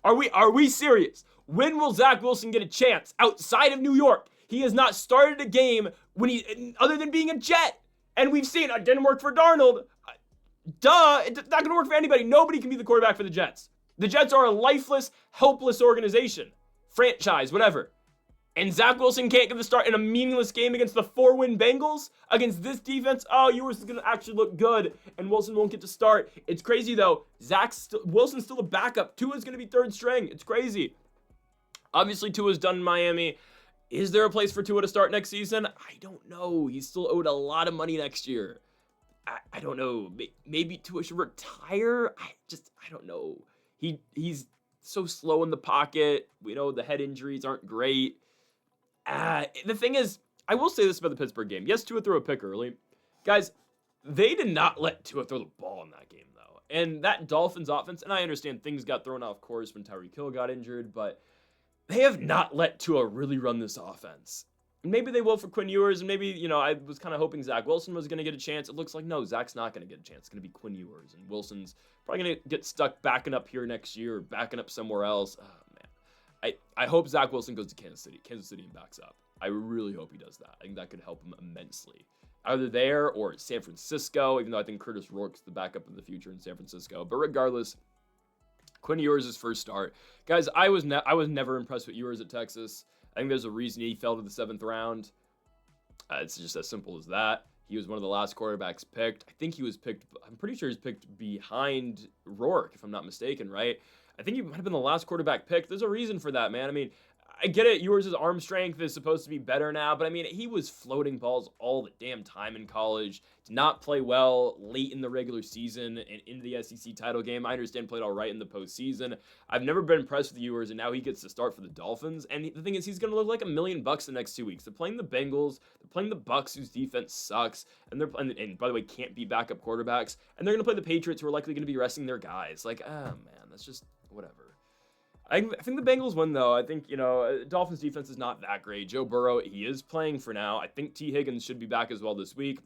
Are we serious? When will Zach Wilson get a chance outside of New York? He has not started a game other than being a Jet. And we've seen it didn't work for Darnold. It's not going to work for anybody. Nobody can be the quarterback for the Jets. The Jets are a lifeless, helpless organization. Franchise, whatever. And Zach Wilson can't get the start in a meaningless game against the 4-win Bengals? Against this defense? Ewers is going to actually look good, and Wilson won't get to start. It's crazy, though. Wilson's still a backup. Tua's going to be third string. It's crazy. Obviously, Tua's done in Miami. Is there a place for Tua to start next season? I don't know. He's still owed a lot of money next year. I don't know. Maybe Tua should retire? I don't know. He's so slow in the pocket. We know the head injuries aren't great. The thing is, I will say this about the Pittsburgh game. Yes, Tua threw a pick early. Guys, they did not let Tua throw the ball in that game, though. And that Dolphins offense, and I understand things got thrown off course when Tyreek Hill got injured, but they have not let Tua really run this offense. Maybe they will for Quinn Ewers, and maybe, I was kind of hoping Zach Wilson was going to get a chance. It looks like, no, Zach's not going to get a chance. It's going to be Quinn Ewers, and Wilson's probably going to get stuck backing up here next year or backing up somewhere else. Oh, man. I hope Zach Wilson goes to Kansas City and backs up. I really hope he does that. I think that could help him immensely. Either there or San Francisco, even though I think Curtis Rourke's the backup in the future in San Francisco. But regardless, Quinn Ewers' first start. Guys, I was never impressed with Ewers at Texas. I think there's a reason he fell to the 7th round. It's just as simple as that. He was one of the last quarterbacks picked. I'm pretty sure he was picked behind Rourke, if I'm not mistaken, right? I think he might have been the last quarterback picked. There's a reason for that, man. I mean, I get it. Ewers' arm strength is supposed to be better now, but I mean, he was floating balls all the damn time in college. Did not play well late in the regular season and into the SEC title game. I understand played all right in the postseason. I've never been impressed with Ewers, and now he gets to start for the Dolphins. And the thing is, he's going to look like $1 million the next 2 weeks. They're playing the Bengals. They're playing the Bucs, whose defense sucks. And and by the way, can't be backup quarterbacks. And they're going to play the Patriots, who are likely going to be resting their guys. Like, oh man, that's just whatever. I think the Bengals win, though. I think, Dolphins defense is not that great. Joe Burrow, he is playing for now. I think T. Higgins should be back as well this week.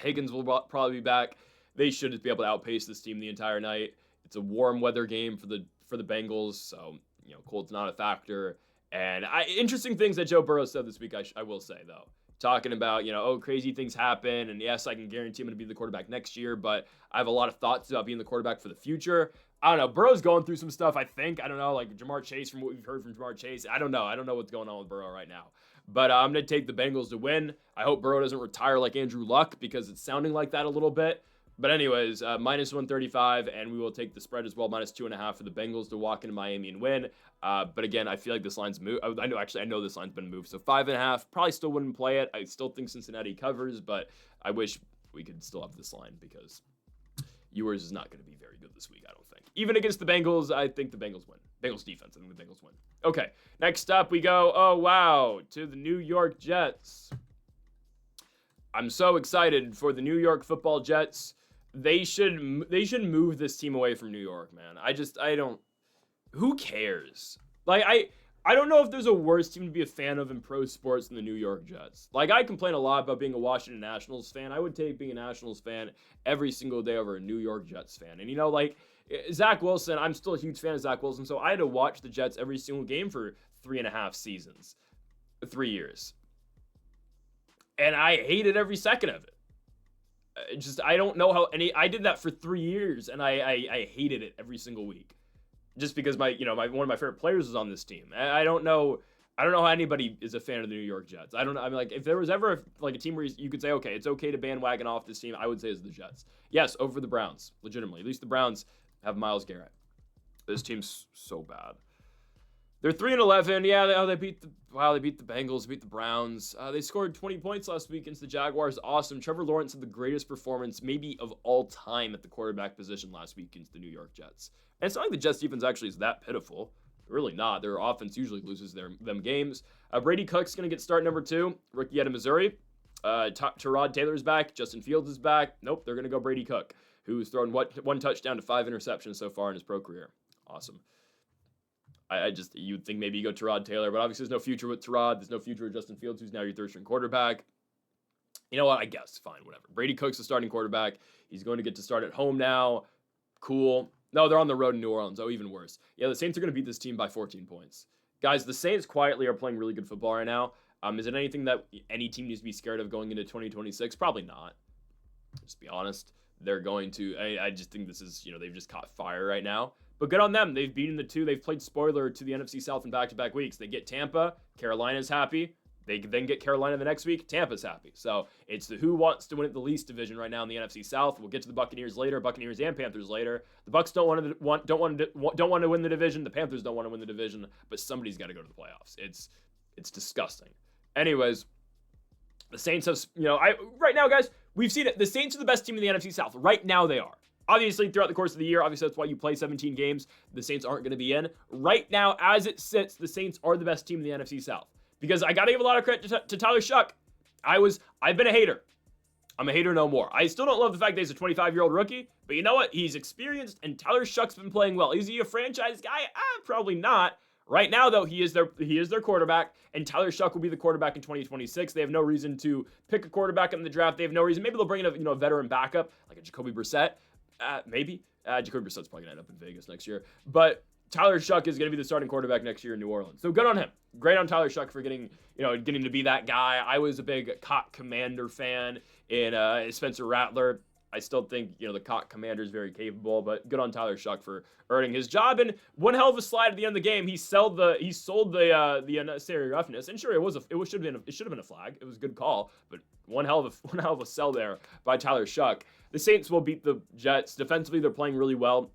Higgins will probably be back. They should be able to outpace this team the entire night. It's a warm weather game for the Bengals, so, cold's not a factor. And interesting things that Joe Burrow said this week, I will say, though. Talking about, crazy things happen, and yes, I can guarantee I'm going to be the quarterback next year, but I have a lot of thoughts about being the quarterback for the future. I don't know. Burrow's going through some stuff, I think. I don't know, like Jamar Chase, from what we've heard from Jamar Chase. I don't know. I don't know what's going on with Burrow right now. But I'm going to take the Bengals to win. I hope Burrow doesn't retire like Andrew Luck, because it's sounding like that a little bit. But anyways, minus 135, and we will take the spread as well, minus 2.5 for the Bengals to walk into Miami and win. But again, I feel like this line's moved. I know this line's been moved. So 5.5, probably still wouldn't play it. I still think Cincinnati covers, but I wish we could still have this line, because Ewers is not going to be very good this week, I don't think. Even against the Bengals, I think the Bengals win. Bengals defense, I think the Bengals win. Okay, next up we go, to the New York Jets. I'm so excited for the New York Football Jets. They should move this team away from New York, man. Who cares? Like, I don't know if there's a worse team to be a fan of in pro sports than the New York Jets. Like, I complain a lot about being a Washington Nationals fan. I would take being a Nationals fan every single day over a New York Jets fan. And, Zach Wilson, I'm still a huge fan of Zach Wilson, so I had to watch the Jets every single game for 3.5 seasons. 3 years. And I hated every second of it. I don't know how I did that for 3 years, and I hated it every single week. Just because one of my favorite players was on this team. I don't know how anybody is a fan of the New York Jets. I don't know. I mean, like, if there was ever a team where you could say, okay, it's okay to bandwagon off this team, I would say it's the Jets. Yes, over the Browns, legitimately. At least the Browns have Myles Garrett. This team's so bad. They're 3-11. Yeah, they beat the Bengals, beat the Browns. They scored 20 points last week against the Jaguars. Awesome. Trevor Lawrence had the greatest performance, maybe of all time, at the quarterback position last week against the New York Jets. And it's not like the Jets defense actually is that pitiful. Really not. Their offense usually loses them games. Brady Cook's going to get start number 2. Rookie out of Missouri. Tyrod Taylor's back. Justin Fields is back. Nope, they're going to go Brady Cook, who's thrown one touchdown to 5 interceptions so far in his pro career. Awesome. You'd think maybe you go Tyrod Taylor, but obviously there's no future with Tyrod. There's no future with Justin Fields, who's now your third-string quarterback. You know what? I guess. Fine, whatever. Brady Cook's the starting quarterback. He's going to get to start at home now. Cool. No, they're on the road in New Orleans. Oh, even worse. Yeah, the Saints are going to beat this team by 14 points. Guys, the Saints quietly are playing really good football right now. Is it anything that any team needs to be scared of going into 2026? Probably not. Just be honest. They're going to... I just think this is... they've just caught fire right now. But good on them. They've beaten the two. They've played spoiler to the NFC South in back-to-back weeks. They get Tampa. Carolina's happy. They then get Carolina the next week. Tampa's happy. So it's the who wants to win it the least division right now in the NFC South. We'll get to the Buccaneers later. Buccaneers and Panthers later. The Bucs don't want to win the division. The Panthers don't want to win the division. But somebody's got to go to the playoffs. It's disgusting. Anyways, the Saints have right now, guys. We've seen it. The Saints are the best team in the NFC South. Right now, they are. Obviously, throughout the course of the year, obviously that's why you play 17 games. The Saints aren't going to be in. Right now, as it sits, the Saints are the best team in the NFC South. Because I got to give a lot of credit to Tyler Shuck. I've been a hater. I'm a hater no more. I still don't love the fact that he's a 25-year-old rookie, but you know what? He's experienced, and Tyler Shuck's been playing well. Is he a franchise guy? Probably not. Right now, though, he is their quarterback, and Tyler Shuck will be the quarterback in 2026. They have no reason to pick a quarterback in the draft. They have no reason. Maybe they'll bring in a veteran backup, like a Jacoby Brissett. Maybe. Jacoby Brissett's probably going to end up in Vegas next year. But Tyler Shuck is going to be the starting quarterback next year in New Orleans. So good on him. Great on Tyler Shuck for getting to be that guy. I was a big Cock Commander fan in Spencer Rattler. I still think, the Cock Commander is very capable, but good on Tyler Shuck for earning his job. And one hell of a slide at the end of the game. He sold the unnecessary roughness. And sure, it should have been a flag. It was a good call, but one hell of a sell there by Tyler Shuck. The Saints will beat the Jets. Defensively, they're playing really well.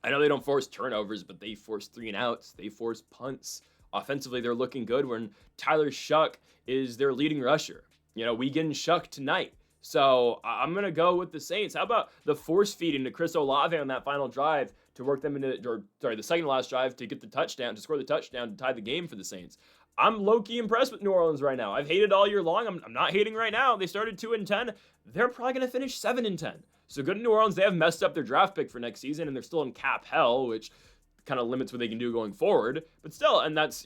I know they don't force turnovers, but they force 3-and-outs. They force punts. Offensively, they're looking good when Tyler Shuck is their leading rusher. We getting Shuck tonight. So I'm going to go with the Saints. How about the force feeding to Chris Olave on that final drive to work them into, the second to last drive to get the touchdown, to score the touchdown to tie the game for the Saints. I'm low-key impressed with New Orleans right now. I've hated all year long. I'm not hating right now. They started 2-10. They're probably going to finish 7-10. So good in New Orleans. They have messed up their draft pick for next season, and they're still in cap hell, which kind of limits what they can do going forward. But still, and that's,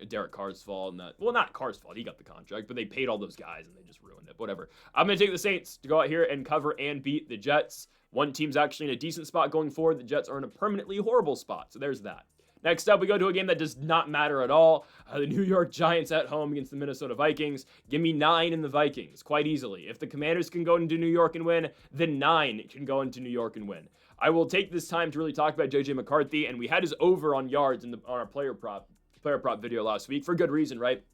Derek Carr's fault. And not Carr's fault. He got the contract, but they paid all those guys, and they just ruined it. Whatever. I'm going to take the Saints to go out here and cover and beat the Jets. One team's actually in a decent spot going forward. The Jets are in a permanently horrible spot. So there's that. Next up, we go to a game that does not matter at all. The New York Giants at home against the Minnesota Vikings. Give me 9 in the Vikings, quite easily. If the Commanders can go into New York and win, then 9 can go into New York and win. I will take this time to really talk about J.J. McCarthy, and we had his over on yards on our player prop video last week for good reason, right?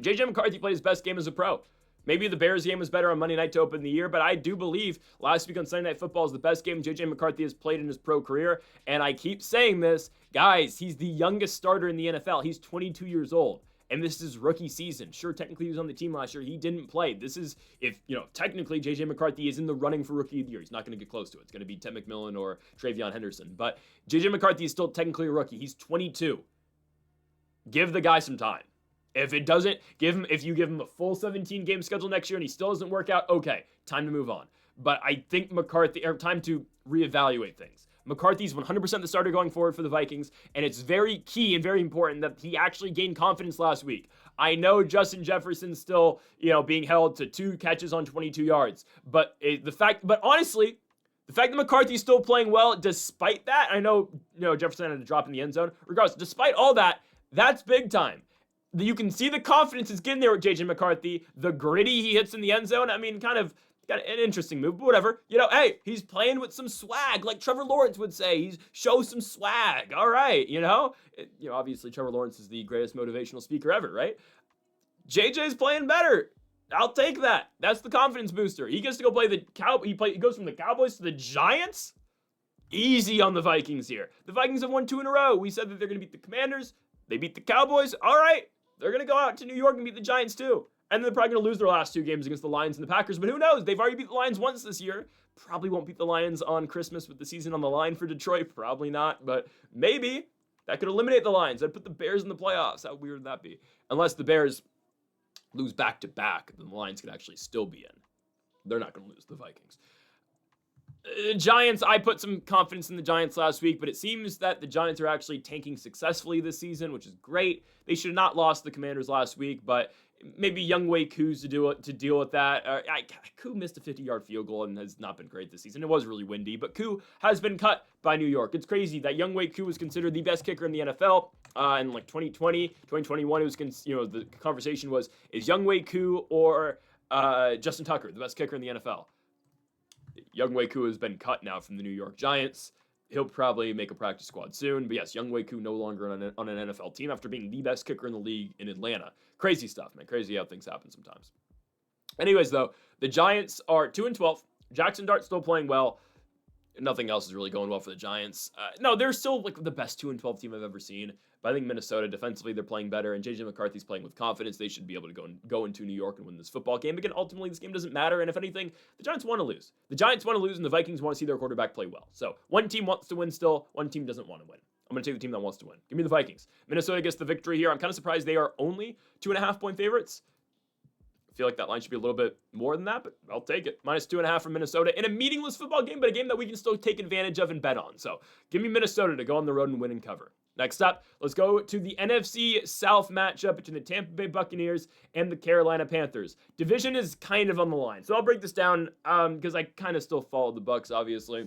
J.J. McCarthy played his best game as a pro. Maybe the Bears game was better on Monday night to open the year, but I do believe last week on Sunday Night Football is the best game J.J. McCarthy has played in his pro career, and I keep saying this. Guys, he's the youngest starter in the NFL. He's 22 years old, and this is rookie season. Sure, technically he was on the team last year. He didn't play. This is, technically J.J. McCarthy is in the running for rookie of the year. He's not going to get close to it. It's going to be Ted McMillan or Travion Henderson, but J.J. McCarthy is still technically a rookie. He's 22. Give the guy some time. If you give him a full 17-game schedule next year and he still doesn't work out, okay, time to move on. But I think time to reevaluate things. McCarthy's 100% the starter going forward for the Vikings, and it's very key and very important that he actually gained confidence last week. I know Justin Jefferson's still, being held to 2 catches on 22 yards, but honestly, the fact that McCarthy's still playing well, despite that, I know, Jefferson had to drop in the end zone. Regardless, despite all that, that's big time. You can see the confidence is getting there with J.J. McCarthy. The gritty he hits in the end zone, kind of got an interesting move, but whatever. Hey, he's playing with some swag, like Trevor Lawrence would say. He's show some swag. All right, obviously Trevor Lawrence is the greatest motivational speaker ever, right? JJ's playing better. I'll take that. That's the confidence booster. He gets to go play he goes from the Cowboys to the Giants. Easy on the Vikings here. The Vikings have won 2 in a row. We said that they're going to beat the Commanders. They beat the Cowboys. All right. They're going to go out to New York and beat the Giants too. And they're probably going to lose their last 2 games against the Lions and the Packers. But who knows? They've already beat the Lions once this year. Probably won't beat the Lions on Christmas with the season on the line for Detroit. Probably not. But maybe. That could eliminate the Lions. That'd put the Bears in the playoffs. How weird would that be? Unless the Bears lose back-to-back, then the Lions could actually still be in. They're not going to lose the Vikings. Giants, I put some confidence in the Giants last week, but it seems that the Giants are actually tanking successfully this season, which is great. They should have not lost the Commanders last week, but maybe Younghoe Koo's to deal with that. Koo missed a 50-yard field goal and has not been great this season. It was really windy, but Koo has been cut by New York. It's crazy that Younghoe Koo was considered the best kicker in the NFL in 2020, 2021. It was the conversation was, is Younghoe Koo or Justin Tucker the best kicker in the NFL? Younghoe Koo has been cut now from the New York Giants. He'll probably make a practice squad soon. But yes, Younghoe Koo no longer on an NFL team after being the best kicker in the league in Atlanta. Crazy stuff, man. Crazy how things happen sometimes. Anyways, though, the Giants are 2-12. Jackson Dart's still playing well. Nothing else is really going well for the Giants. No, they're still the best 2-12 team I've ever seen. But I think Minnesota, defensively, they're playing better. And J.J. McCarthy's playing with confidence. They should be able to go into New York and win this football game. Again, ultimately, this game doesn't matter. And if anything, the Giants want to lose. The Giants want to lose, and the Vikings want to see their quarterback play well. So one team wants to win still. One team doesn't want to win. I'm going to take the team that wants to win. Give me the Vikings. Minnesota gets the victory here. I'm kind of surprised they are only 2.5-point favorites. I feel like that line should be a little bit more than that, but I'll take it. -2.5 from Minnesota in a meaningless football game, but a game that we can still take advantage of and bet on. So give me Minnesota to go on the road and win and cover. Next up, let's go to the NFC South matchup between the Tampa Bay Buccaneers and the Carolina Panthers. Division is kind of on the line. So I'll break this down because I kind of still follow the Bucs, obviously.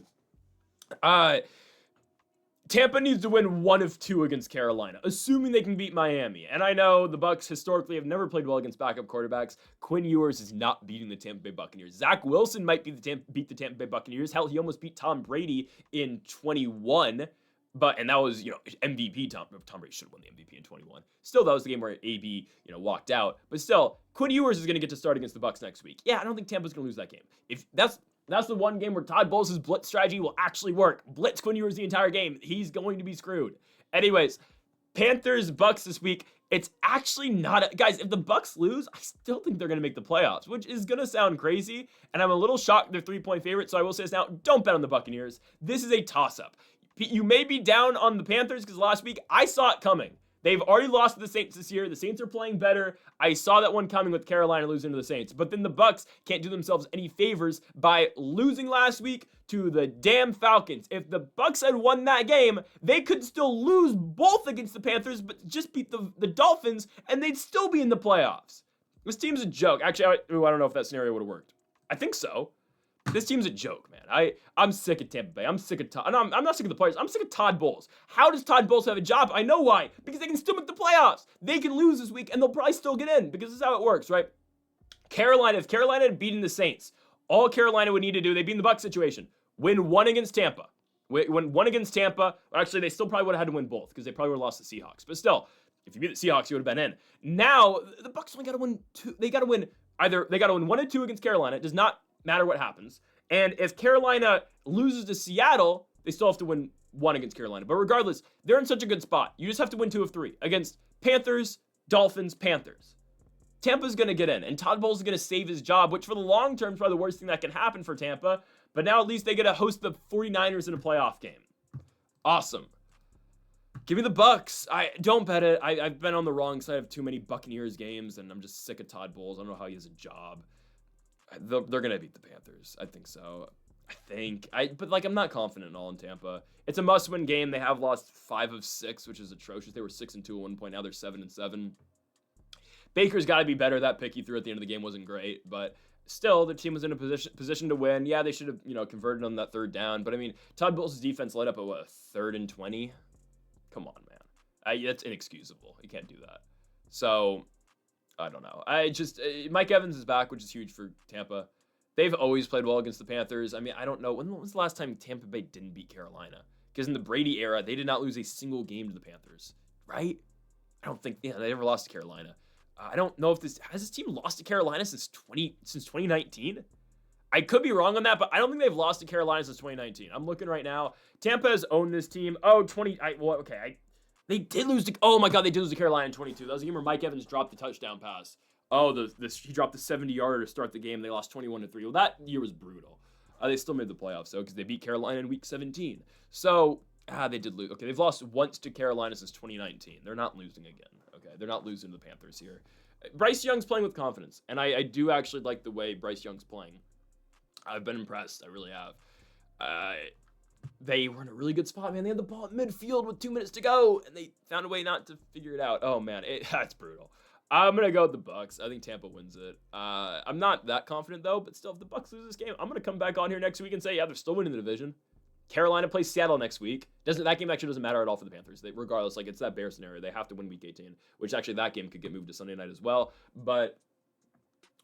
Tampa needs to win 1 of 2 against Carolina, assuming they can beat Miami. And I know the Bucs historically have never played well against backup quarterbacks. Quinn Ewers is not beating the Tampa Bay Buccaneers. Zach Wilson might beat the Tampa Bay Buccaneers. Hell, he almost beat Tom Brady in 21. And that was, MVP. Tom Brady should have won the MVP in 21. Still, that was the game where AB, walked out. But still, Quinn Ewers is going to get to start against the Bucs next week. Yeah, I don't think Tampa's going to lose that game. If that's the one game where Todd Bowles' blitz strategy will actually work. Blitz Quinn Ewers the entire game. He's going to be screwed. Anyways, Panthers, Bucks this week. It's actually not guys, if the Bucks lose, I still think they're going to make the playoffs, which is going to sound crazy, and I'm a little shocked they're 3-point favorites, so I will say this now, don't bet on the Buccaneers. This is a toss-up. You may be down on the Panthers because last week I saw it coming. They've already lost to the Saints this year. The Saints are playing better. I saw that one coming with Carolina losing to the Saints. But then the Bucks can't do themselves any favors by losing last week to the damn Falcons. If the Bucks had won that game, they could still lose both against the Panthers, but just beat the Dolphins, and they'd still be in the playoffs. This team's a joke. Actually, I don't know if that scenario would have worked. I think so. This team's a joke, man. I'm sick of Tampa Bay. I'm sick of Todd. I'm not sick of the players. I'm sick of Todd Bowles. How does Todd Bowles have a job? I know why. Because they can still make the playoffs. They can lose this week, and they'll probably still get in because this is how it works, right? If Carolina had beaten the Saints, all Carolina would need to do, they'd be in the Bucs situation, win one against Tampa. Win one against Tampa. Actually, they still probably would have had to win both because they probably would have lost the Seahawks. But still, if you beat the Seahawks, you would have been in. Now, the Bucs only got to win two. They got to win 1 and 2 against Carolina. It does not matter what happens. And if Carolina loses to Seattle, they still have to win 1 against Carolina. But regardless, they're in such a good spot. You just have to win 2 of 3 against Panthers, Dolphins, Panthers. Tampa's going to get in, and Todd Bowles is going to save his job, which for the long term is probably the worst thing that can happen for Tampa. But now at least they get to host the 49ers in a playoff game. Awesome. Give me the Bucks. I don't bet it. I've been on the wrong side of too many Buccaneers games, and I'm just sick of Todd Bowles. I don't know how he has a job. They're going to beat the Panthers. I think so. But I'm not confident at all in Tampa. It's a must-win game. They have lost 5 of 6, which is atrocious. They were 6-2 at one point. Now they're 7-7. Baker's got to be better. That pick he threw at the end of the game wasn't great, but still, the team was in a position to win. Yeah, they should have, converted on that 3rd down. But I mean, Todd Bowles' defense led up at what, 3rd and 20? Come on, man. That's inexcusable. You can't do that. So, I don't know. Mike Evans is back, which is huge for Tampa. They've always played well against the Panthers. I mean, I don't know. When was the last time Tampa Bay didn't beat Carolina? Because in the Brady era, they did not lose a single game to the Panthers, right? I don't think, they never lost to Carolina. I don't know if has this team lost to Carolina since 2019? I could be wrong on that, but I don't think they've lost to Carolina since 2019. I'm looking right now. Tampa has owned this team. They did lose to, oh my God, they did lose to Carolina in 22. That was the game where Mike Evans dropped the touchdown pass. Oh, he dropped the 70-yarder to start the game. They lost 21-3. Well, that year was brutal. They still made the playoffs, though, because they beat Carolina in week 17. So, they did lose. Okay, they've lost once to Carolina since 2019. They're not losing again. Okay, they're not losing to the Panthers here. Bryce Young's playing with confidence, and I do actually like the way Bryce Young's playing. I've been impressed. I really have. They were in a really good spot, man. They had the ball at midfield with 2 minutes to go, and they found a way not to figure it out. Oh, man, that's brutal. I'm going to go with the Bucks. I think Tampa wins it. I'm not that confident, though, but still, if the Bucks lose this game, I'm going to come back on here next week and say, yeah, they're still winning the division. Carolina plays Seattle next week. That game actually doesn't matter at all for the Panthers. Regardless, it's that Bear scenario. They have to win week 18, which actually that game could get moved to Sunday night as well. But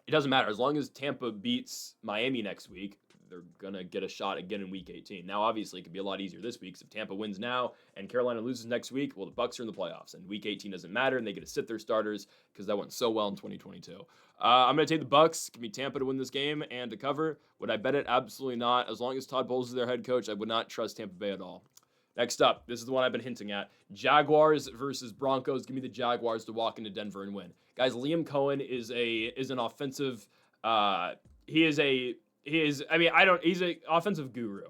it doesn't matter. As long as Tampa beats Miami next week, they're going to get a shot again in week 18. Now, obviously, it could be a lot easier this week. If Tampa wins now and Carolina loses next week, well, the Bucks are in the playoffs, and week 18 doesn't matter, and they get to sit their starters because that went so well in 2022. I'm going to take the Bucks. Give me Tampa to win this game and to cover. Would I bet it? Absolutely not. As long as Todd Bowles is their head coach, I would not trust Tampa Bay at all. Next up, this is the one I've been hinting at. Jaguars versus Broncos. Give me the Jaguars to walk into Denver and win. Guys, Liam Cohen is an offensive he's an offensive guru.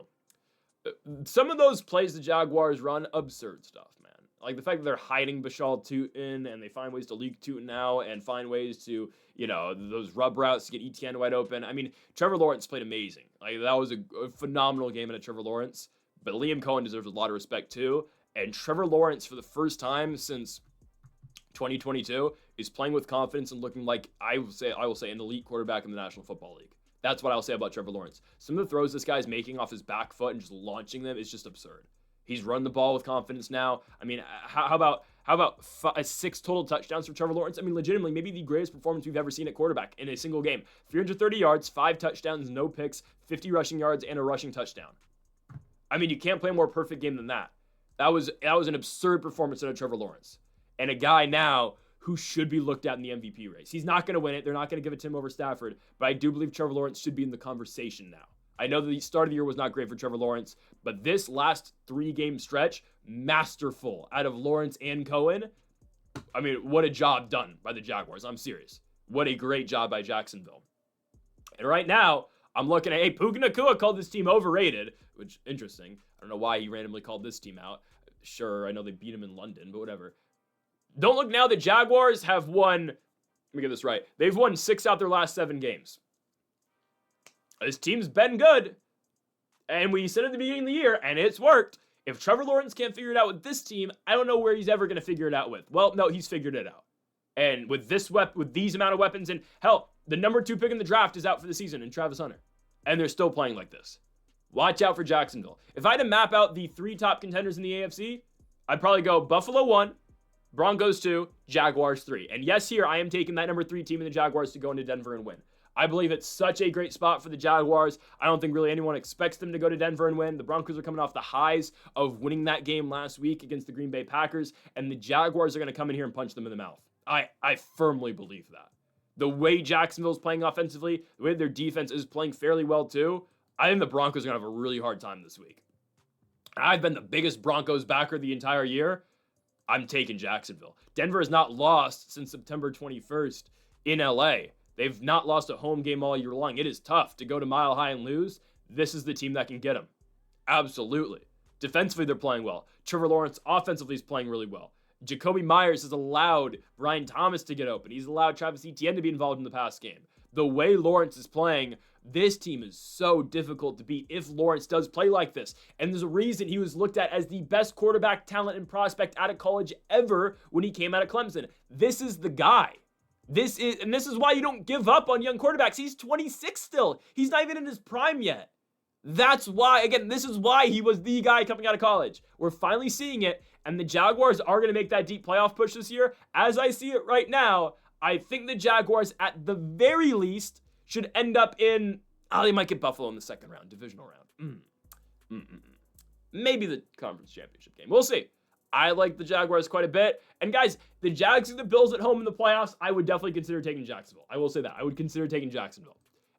Some of those plays the Jaguars run, absurd stuff, man. Like the fact that they're hiding Bashal Tutin and they find ways to leak Tutin now and find ways to, those rub routes to get Etienne wide open. I mean, Trevor Lawrence played amazing. Like that was a phenomenal game at Trevor Lawrence, but Liam Cohen deserves a lot of respect too. And Trevor Lawrence, for the first time since 2022, is playing with confidence and looking like, I will say, an elite quarterback in the National Football League. That's what I'll say about Trevor Lawrence. Some of the throws this guy's making off his back foot and just launching them is just absurd. He's run the ball with confidence now. I mean, how about 6 total touchdowns for Trevor Lawrence? I mean, legitimately, maybe the greatest performance we've ever seen at quarterback in a single game. 330 yards, 5 touchdowns, no picks, 50 rushing yards, and a rushing touchdown. I mean, you can't play a more perfect game than that. That was an absurd performance out of Trevor Lawrence. And a guy now who should be looked at in the MVP race. He's not going to win it. They're not going to give it to him over Stafford. But I do believe Trevor Lawrence should be in the conversation now. I know the start of the year was not great for Trevor Lawrence, but this last 3-game stretch, masterful out of Lawrence and Cohen. I mean, what a job done by the Jaguars. I'm serious. What a great job by Jacksonville. And right now, I'm looking at, hey, Puka Nacua called this team overrated, which, interesting. I don't know why he randomly called this team out. Sure, I know they beat him in London, but whatever. Don't look now, the Jaguars have won, let me get this right, they've won 6 out of their last 7 games. This team's been good. And we said at the beginning of the year, and it's worked. If Trevor Lawrence can't figure it out with this team, I don't know where he's ever going to figure it out with. Well, no, he's figured it out. And with these amount of weapons, and hell, the number 2 pick in the draft is out for the season in Travis Hunter. And they're still playing like this. Watch out for Jacksonville. If I had to map out the 3 top contenders in the AFC, I'd probably go Buffalo 1, Broncos 2, Jaguars 3. And yes, here I am taking that number 3 team in the Jaguars to go into Denver and win. I believe it's such a great spot for the Jaguars. I don't think really anyone expects them to go to Denver and win. The Broncos are coming off the highs of winning that game last week against the Green Bay Packers, and the Jaguars are going to come in here and punch them in the mouth. I firmly believe that. The way Jacksonville's playing offensively, the way their defense is playing fairly well too, I think the Broncos are going to have a really hard time this week. I've been the biggest Broncos backer the entire year. I'm taking Jacksonville. Denver has not lost since September 21st in LA. They've not lost a home game all year long. It is tough to go to Mile High and lose. This is the team that can get them. Absolutely. Defensively, they're playing well. Trevor Lawrence offensively is playing really well. Jacoby Myers has allowed Brian Thomas to get open. He's allowed Travis Etienne to be involved in the pass game. The way Lawrence is playing, this team is so difficult to beat if Lawrence does play like this. And there's a reason he was looked at as the best quarterback talent and prospect out of college ever when he came out of Clemson. This is the guy. This is why you don't give up on young quarterbacks. He's 26 still. He's not even in his prime yet. That's why, again, this is why he was the guy coming out of college. We're finally seeing it, and the Jaguars are going to make that deep playoff push this year. As I see it right now, I think the Jaguars, at the very least, should end up in, they might get Buffalo in the second round, divisional round. Maybe the conference championship game. We'll see. I like the Jaguars quite a bit. And guys, the Jags and the Bills at home in the playoffs, I would definitely consider taking Jacksonville. I will say that. I would consider taking Jacksonville.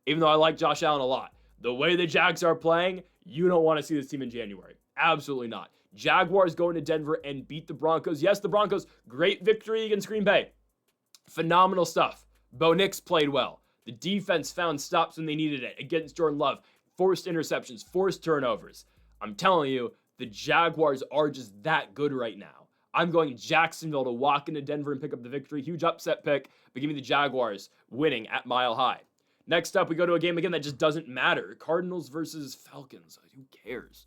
Even though I like Josh Allen a lot. The way the Jags are playing, you don't want to see this team in January. Absolutely not. Jaguars going to Denver and beat the Broncos. Yes, the Broncos, great victory against Green Bay. Phenomenal stuff. Bo Nix played well. The defense found stops when they needed it against Jordan Love. Forced interceptions, forced turnovers. I'm telling you, the Jaguars are just that good right now. I'm going Jacksonville to walk into Denver and pick up the victory. Huge upset pick, but give me the Jaguars winning at Mile High. Next up, we go to a game again that just doesn't matter. Cardinals versus Falcons. Who cares?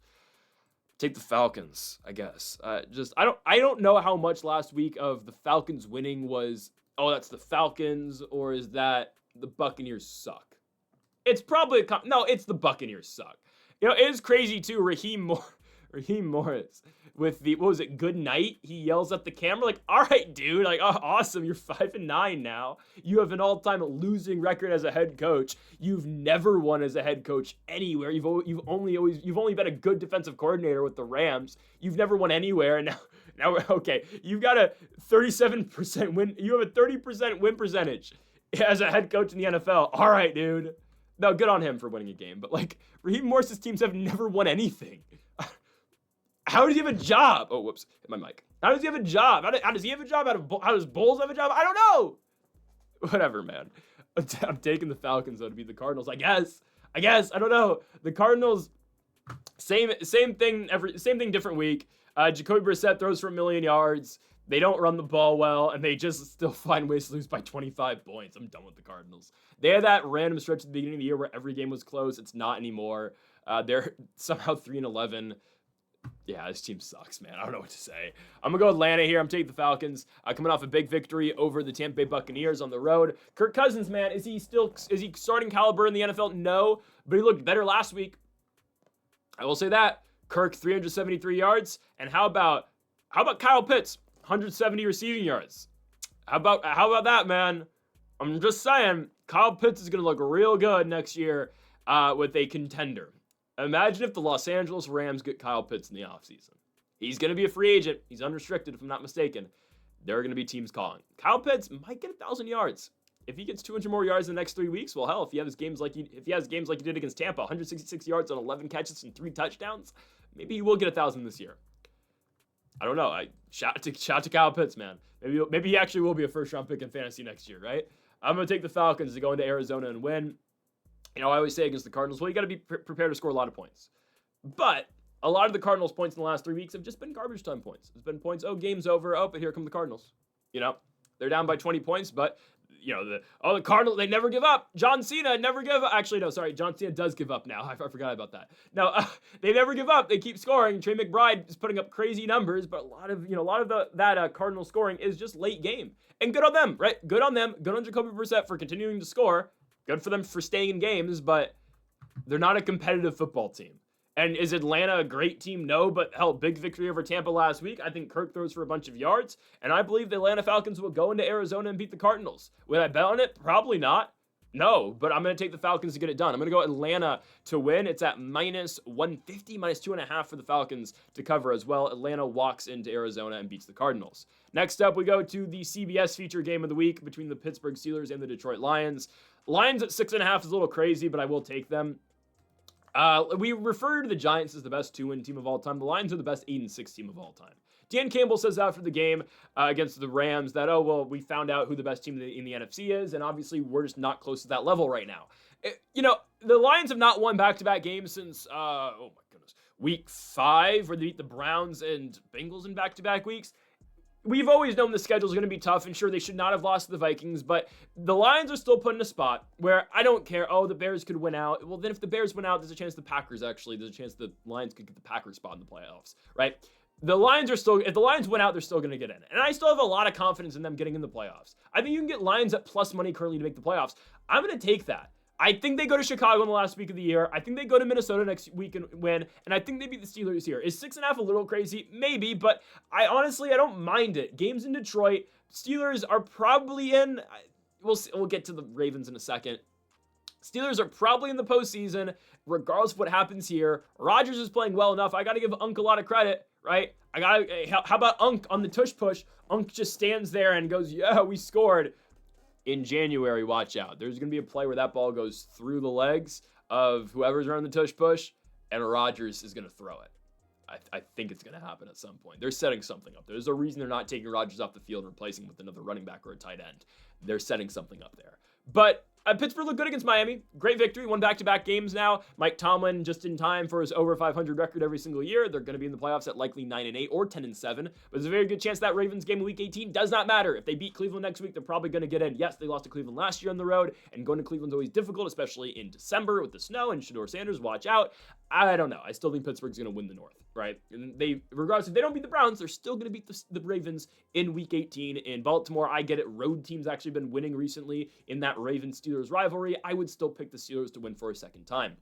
Take the Falcons, I guess. I don't know how much last week of the Falcons winning was, that's the Falcons, or is that the Buccaneers suck? It's probably it's the Buccaneers suck. It is crazy too. Raheem Morris with the, good night? He yells at the camera like, all right, dude, like, oh, awesome, you're 5-9 now. You have an all-time losing record as a head coach. You've never won as a head coach anywhere. You've only been a good defensive coordinator with the Rams. You've never won anywhere, and now okay, you've got a 37% win. You have a 30% win percentage as a head coach in the NFL. All right, dude. No, good on him for winning a game, but like, Raheem Morris's teams have never won anything. How does he have a job? Oh, whoops, hit my mic. How does he have a job? How does he have a job? How does Bulls have a job? I don't know. Whatever, man. I'm taking the Falcons, though, to beat the Cardinals, I guess. I don't know. The Cardinals, same thing, different week. Jacoby Brissett throws for 1 million yards. They don't run the ball well, and they just still find ways to lose by 25 points. I'm done with the Cardinals. They had that random stretch at the beginning of the year where every game was close. It's not anymore. They're somehow 3-11. Yeah, this team sucks, man. I don't know what to say. I'm going to go Atlanta here. I'm taking the Falcons. Coming off a big victory over the Tampa Bay Buccaneers on the road. Kirk Cousins, man, is he starting caliber in the NFL? No, but he looked better last week. I will say that. Kirk, 373 yards. And how about Kyle Pitts? 170 receiving yards. How about that, man? I'm just saying, Kyle Pitts is going to look real good next year with a contender. Imagine if the Los Angeles Rams get Kyle Pitts in the offseason. He's going to be a free agent. He's unrestricted, if I'm not mistaken. There are going to be teams calling. Kyle Pitts might get 1,000 yards. if he gets 200 more yards in the next 3 weeks, well, hell, if he has games like he did against Tampa, 166 yards on 11 catches and 3 touchdowns, maybe he will get 1,000 this year. I don't know. Shout to Kyle Pitts, man. Maybe he actually will be a first-round pick in fantasy next year, right? I'm going to take the Falcons to go into Arizona and win. I always say against the Cardinals, well, you got to be prepared to score a lot of points. But a lot of the Cardinals' points in the last 3 weeks have just been garbage time points. It's been points, game's over, but here come the Cardinals. They're down by 20 points, but, the Cardinals, they never give up. John Cena never give up. Actually, no, sorry, John Cena does give up now. I forgot about that. No, they never give up. They keep scoring. Trey McBride is putting up crazy numbers, but a lot of that Cardinal scoring is just late game. And good on them, right? Good on them. Good on Jacoby Brissett for continuing to score. Good for them for staying in games, but they're not a competitive football team. And is Atlanta a great team? No, but hell, big victory over Tampa last week. I think Kirk throws for a bunch of yards, and I believe the Atlanta Falcons will go into Arizona and beat the Cardinals. Would I bet on it? Probably not. No, but I'm going to take the Falcons to get it done. I'm going to go Atlanta to win. It's at minus 150, minus 2.5 for the Falcons to cover as well. Atlanta walks into Arizona and beats the Cardinals. Next up, we go to the CBS feature game of the week between the Pittsburgh Steelers and the Detroit Lions. Lions at 6.5 is a little crazy, but I will take them. We refer to the Giants as the best 2-win team of all time. The Lions are the best 8-6 team of all time. Dan Campbell says after the game against the Rams that, we found out who the best team in the NFC is, and obviously we're just not close to that level right now. The Lions have not won back-to-back games since, week 5, where they beat the Browns and Bengals in back-to-back weeks. We've always known the schedule is going to be tough, and sure, they should not have lost to the Vikings, but the Lions are still put in a spot where I don't care, the Bears could win out. Well, then if the Bears win out, there's a chance the Lions could get the Packers spot in the playoffs, right? If the Lions win out, they're still going to get in. And I still have a lot of confidence in them getting in the playoffs. I think you can get Lions at plus money currently to make the playoffs. I'm going to take that. I think they go to Chicago in the last week of the year. I think they go to Minnesota next week and win. And I think they beat the Steelers here. Is 6.5 a little crazy? Maybe, but I don't mind it. Games in Detroit. Steelers are probably in. We'll get to the Ravens in a second. Steelers are probably in the postseason, regardless of what happens here. Rodgers is playing well enough. I got to give Unc a lot of credit, right? How about Unc on the tush push? Unc just stands there and goes, yeah, we scored. In January, watch out. There's going to be a play where that ball goes through the legs of whoever's running the tush push, and Rodgers is going to throw it. I think it's going to happen at some point. They're setting something up. There's a reason they're not taking Rodgers off the field and replacing him with another running back or a tight end. They're setting something up there. But Pittsburgh looked good against Miami. Great victory. Won back-to-back games now. Mike Tomlin just in time for his over 500 record every single year. They're going to be in the playoffs at likely 9-8 or 10-7. But there's a very good chance that Ravens game in Week 18 does not matter. If they beat Cleveland next week, they're probably going to get in. Yes, they lost to Cleveland last year on the road, and going to Cleveland's always difficult, especially in December with the snow, and Shedeur Sanders, watch out. I don't know. I still think Pittsburgh's going to win the North, right? And regardless if they don't beat the Browns, they're still going to beat the Ravens in Week 18. In Baltimore, I get it. Road teams actually been winning recently in that Ravens-Steelers rivalry. I would still pick the Steelers to win for a second time.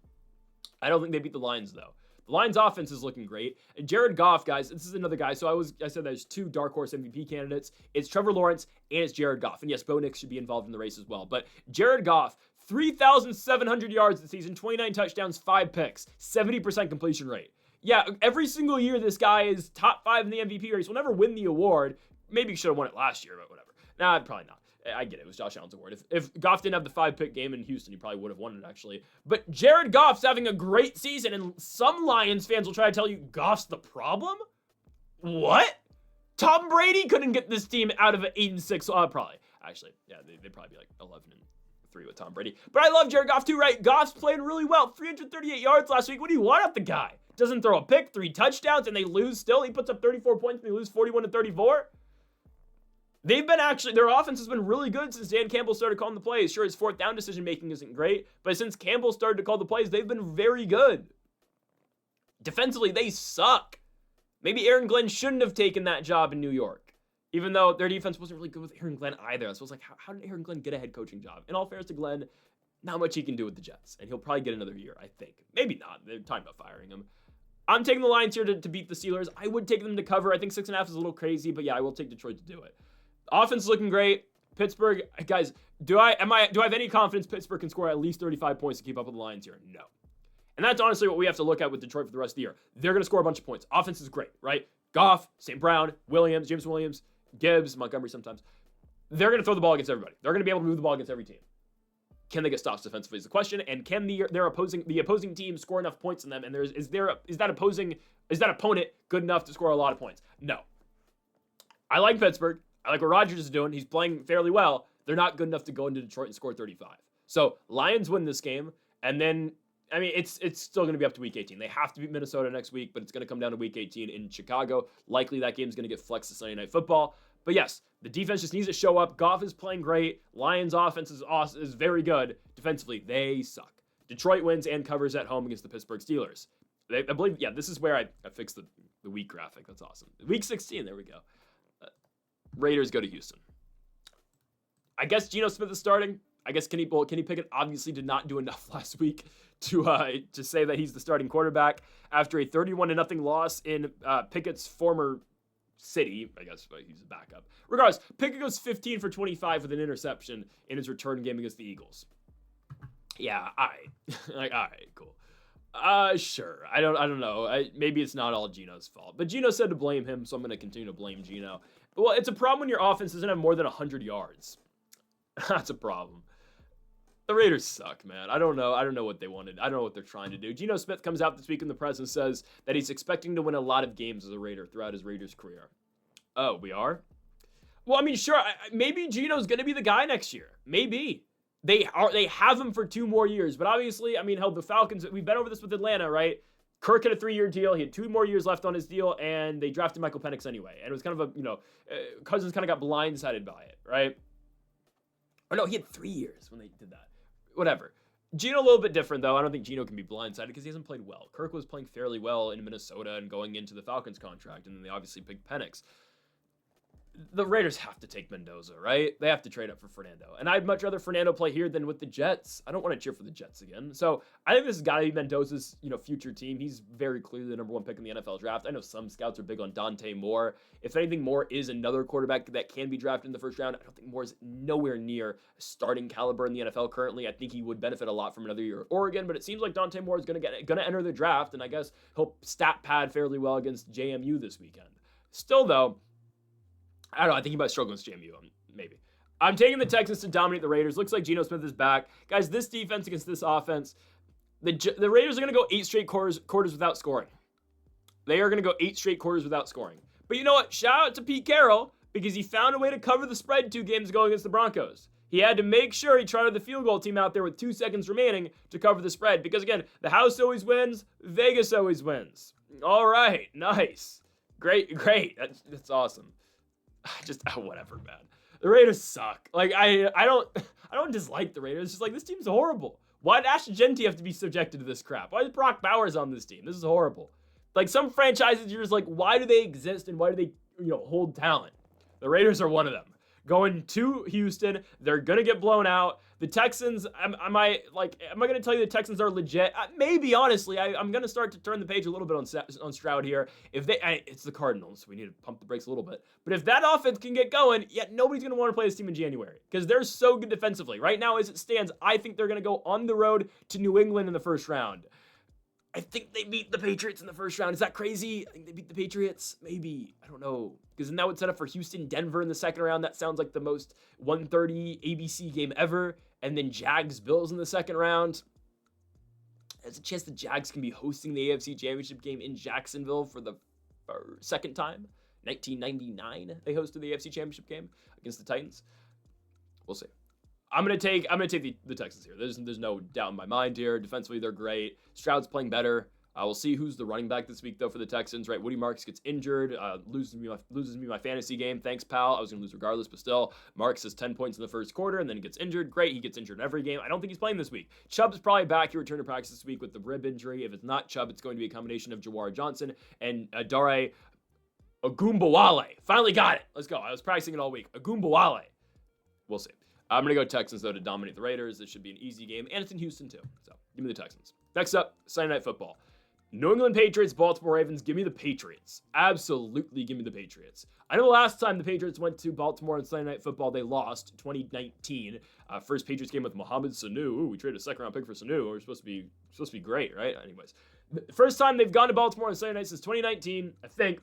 I don't think they beat the Lions, though. The Lions' offense is looking great. And Jared Goff, guys, this is another guy. So I said there's 2 dark horse MVP candidates. It's Trevor Lawrence and it's Jared Goff. And yes, Bo Nix should be involved in the race as well. But Jared Goff, 3,700 yards this season, 29 touchdowns, 5 picks, 70% completion rate. Yeah, every single year this guy is top 5 in the MVP race. Will never win the award. Maybe he should have won it last year, but whatever. Nah, probably not. I get it. It was Josh Allen's award. If Goff didn't have the 5-pick game in Houston, he probably would have won it, actually. But Jared Goff's having a great season, and some Lions fans will try to tell you Goff's the problem? What? Tom Brady couldn't get this team out of an 8-6. Probably. Actually, yeah, they'd probably be like 11-3 with Tom Brady. But I love Jared Goff too, right? Goff's playing really well. 338 yards last week. What do you want out the guy? Doesn't throw a pick, 3 touchdowns, and they lose still. He puts up 34 points, and they lose 41-34. Their offense has been really good since Dan Campbell started calling the plays. Sure, his 4th down decision-making isn't great, but since Campbell started to call the plays, they've been very good. Defensively, they suck. Maybe Aaron Glenn shouldn't have taken that job in New York, even though their defense wasn't really good with Aaron Glenn either. So I was like, how did Aaron Glenn get a head coaching job? In all fairness to Glenn, not much he can do with the Jets, and he'll probably get another year, I think. Maybe not. They're talking about firing him. I'm taking the Lions here to beat the Steelers. I would take them to cover. I think 6.5 is a little crazy, but yeah, I will take Detroit to do it. Offense is looking great. Pittsburgh, guys, do I have any confidence Pittsburgh can score at least 35 points to keep up with the Lions here? No. And that's honestly what we have to look at with Detroit for the rest of the year. They're going to score a bunch of points. Offense is great, right? Goff, St. Brown, James Williams, Gibbs, Montgomery sometimes. they're going to throw the ball against everybody. They're going to be able to move the ball against every team. Can they get stops defensively is the question, and can the opposing team score enough points in them? And is that opponent good enough to score a lot of points? No. I like Pittsburgh. I like what Rodgers is doing. He's playing fairly well. They're not good enough to go into Detroit and score 35. So Lions win this game, and then it's still going to be up to Week 18. They have to beat Minnesota next week, but it's going to come down to Week 18 in Chicago. Likely that game's going to get flexed to Sunday Night Football. But yes, the defense just needs to show up. Goff is playing great. Lions' offense is very good. Defensively, they suck. Detroit wins and covers at home against the Pittsburgh Steelers. I believe, this is where I fixed the week graphic. That's awesome. Week 16, there we go. Raiders go to Houston. I guess Geno Smith is starting. I guess Kenny Pickett obviously did not do enough last week to say that he's the starting quarterback after a 31-0 loss in Pickett's former city. I guess he's a backup. Regardless, Pickett goes 15 for 25 with an interception in his return game against the Eagles. Yeah, all right. All right, cool. Sure. I don't know. Maybe it's not all Geno's fault. But Geno said to blame him, so I'm going to continue to blame Geno. Well, it's a problem when your offense doesn't have more than 100 yards. That's a problem. The Raiders suck, man. I don't know what they wanted. I don't know what they're trying to do. Geno Smith comes out this week in the press and says that he's expecting to win a lot of games as a Raider throughout his Raiders career. Oh, we are? Well, I mean, sure. Maybe Geno's going to be the guy next year. Maybe. They have him for 2 more years. But obviously, I mean, hell, the Falcons, we've been over this with Atlanta, right? Kirk had a 3-year deal. He had 2 more years left on his deal, and they drafted Michael Penix anyway. And it was kind of Cousins kind of got blindsided by it, right? Or no, he had 3 years when they did that. Whatever. Geno a little bit different, though. I don't think Geno can be blindsided because he hasn't played well. Kirk was playing fairly well in Minnesota and going into the Falcons contract, and then they obviously picked Penix. The Raiders have to take Mendoza, right? They have to trade up for Fernando. And I'd much rather Fernando play here than with the Jets. I don't want to cheer for the Jets again. So I think this has got to be Mendoza's, future team. He's very clearly the number 1 pick in the NFL draft. I know some scouts are big on Dante Moore. If anything, Moore is another quarterback that can be drafted in the first round. I don't think Moore is nowhere near starting caliber in the NFL currently. I think he would benefit a lot from another year at Oregon, but it seems like Dante Moore is going to enter the draft, and I guess he'll stat pad fairly well against JMU this weekend. Still, though, I don't know. I think he might struggle against JMU, maybe. I'm taking the Texans to dominate the Raiders. Looks like Geno Smith is back. Guys, this defense against this offense, the Raiders are going to go 8 straight quarters without scoring. They are going to go 8 straight quarters without scoring. But you know what? Shout out to Pete Carroll because he found a way to cover the spread 2 games ago against the Broncos. He had to make sure he trotted the field goal team out there with 2 seconds remaining to cover the spread. Because again, the house always wins. Vegas always wins. All right. Nice. Great. That's awesome. Whatever, man. The Raiders suck. Like, I don't dislike the Raiders. It's just like, this team's horrible. Why did Ashton Genty have to be subjected to this crap? Why is Brock Bowers on this team? This is horrible. Like, some franchises, you're just like, why do they exist and why do they, hold talent? The Raiders are one of them. Going to Houston, they're going to get blown out. The Texans, am I going to tell you the Texans are legit? Maybe, honestly. I'm going to start to turn the page a little bit on Stroud here. It's the Cardinals. We need to pump the brakes a little bit. But if that offense can get going, yet nobody's going to want to play this team in January because they're so good defensively. Right now, as it stands, I think they're going to go on the road to New England in the first round. I think they beat the Patriots in the first round. Is that crazy? I think they beat the Patriots. Maybe. I don't know. Because then that would set up for Houston, Denver in the second round. That sounds like the most 1:30 ABC game ever. And then Jags, Bills in the second round. There's a chance the Jags can be hosting the AFC Championship game in Jacksonville for the second time. 1999, they hosted the AFC Championship game against the Titans. We'll see. I'm gonna take the Texans here. There's no doubt in my mind here. Defensively, they're great. Stroud's playing better. We'll see who's the running back this week, though, for the Texans, right? Woody Marks gets injured, loses me my fantasy game. Thanks, pal. I was going to lose regardless, but still. Marks has 10 points in the first quarter, and then he gets injured. Great, he gets injured in every game. I don't think he's playing this week. Chubb's probably back. He returned to practice this week with the rib injury. If it's not Chubb, it's going to be a combination of Jawar Johnson and Dare Ogunbowale. Finally got it. Let's go. I was practicing it all week. Ogunbowale. We'll see. I'm going to go Texans, though, to dominate the Raiders. This should be an easy game, and it's in Houston, too. So, give me the Texans. Next up, Sunday Night Football. New England Patriots, Baltimore Ravens. Give me the Patriots. Absolutely give me the Patriots. I know the last time the Patriots went to Baltimore on Sunday Night Football, they lost 2019. First Patriots game with Mohamed Sanu. Ooh, we traded a second-round pick for Sanu. We're supposed to be great, right? Anyways, first time they've gone to Baltimore on Sunday night since 2019, I think.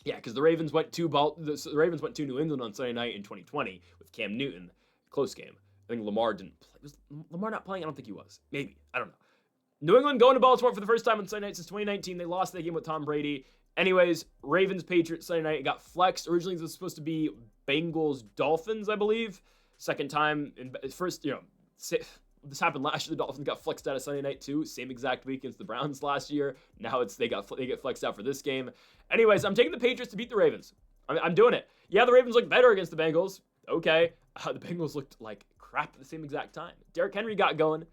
Yeah, because the Ravens went to New England on Sunday night in 2020 with Cam Newton, close game. I think Lamar didn't play. Was Lamar not playing? I don't think he was. Maybe, I don't know. New England going to Baltimore for the first time on Sunday night since 2019. They lost that game with Tom Brady. Anyways, Ravens Patriots Sunday night. It got flexed. Originally, this was supposed to be Bengals Dolphins, I believe. Second time in first, this happened last year. The Dolphins got flexed out of Sunday night too. Same exact week against the Browns last year. Now they get flexed out for this game. Anyways, I'm taking the Patriots to beat the Ravens. I'm doing it. Yeah, the Ravens look better against the Bengals. Okay, the Bengals looked like crap at the same exact time. Derrick Henry got going.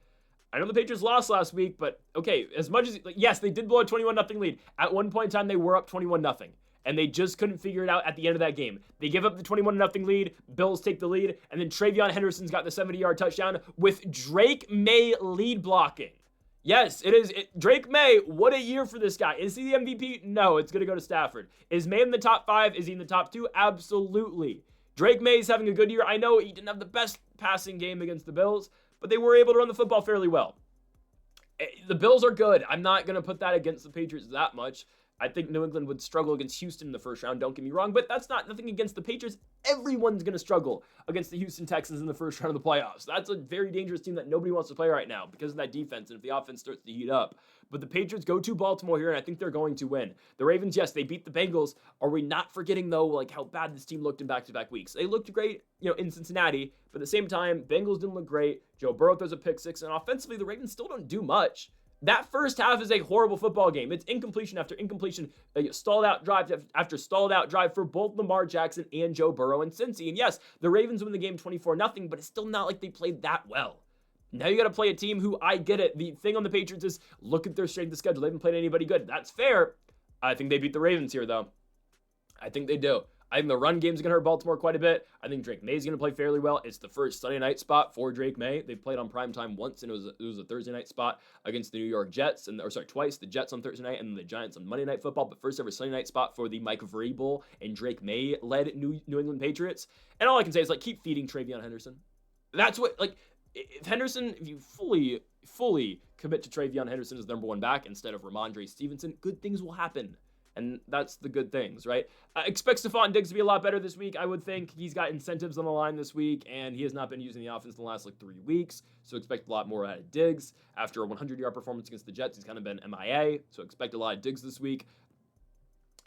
I know the Patriots lost last week, but okay, as much as, yes, they did blow a 21-0 lead. At one point in time, they were up 21-0, and they just couldn't figure it out at the end of that game. They give up the 21-0 lead, Bills take the lead, and then Travion Henderson's got the 70-yard touchdown with Drake May lead blocking. Yes, it is. Drake May, what a year for this guy. Is he the MVP? No, it's going to go to Stafford. Is May in the top 5? Is he in the top 2? Absolutely. Drake May is having a good year. I know he didn't have the best passing game against the Bills, but they were able to run the football fairly well. The Bills are good. I'm not going to put that against the Patriots that much. I think New England would struggle against Houston in the first round, don't get me wrong, but that's nothing against the Patriots. Everyone's going to struggle against the Houston Texans in the first round of the playoffs. That's a very dangerous team that nobody wants to play right now because of that defense and if the offense starts to heat up. But the Patriots go to Baltimore here, and I think they're going to win. The Ravens, yes, they beat the Bengals. Are we not forgetting, though, like how bad this team looked in back-to-back weeks? They looked great, in Cincinnati, but at the same time, Bengals didn't look great. Joe Burrow throws a pick six, and offensively, the Ravens still don't do much. That first half is a horrible football game. It's incompletion after incompletion, stalled out drive after stalled out drive for both Lamar Jackson and Joe Burrow and Cincy. And yes, the Ravens win the game 24-0, but it's still not like they played that well. Now you got to play a team who, I get it. The thing on the Patriots is look at their strength of schedule. They haven't played anybody good. That's fair. I think they beat the Ravens here, though. I think they do. I think the run game's going to hurt Baltimore quite a bit. I think Drake May's going to play fairly well. It's the first Sunday night spot for Drake May. They played on primetime once, and it was a Thursday night spot against the New York Jets, twice, the Jets on Thursday night and the Giants on Monday Night Football, but first ever Sunday night spot for the Mike Vrabel and Drake May-led New England Patriots. And all I can say is, keep feeding Travion Henderson. That's what, if you fully commit to Travion Henderson as the number one back instead of Ramondre Stevenson, good things will happen. And that's the good things, right? Expect Stephon Diggs to be a lot better this week, I would think. He's got incentives on the line this week, and he has not been using the offense in the last 3 weeks. So expect a lot more out of Diggs. After a 100-yard performance against the Jets, he's kind of been MIA. So expect a lot of Diggs this week.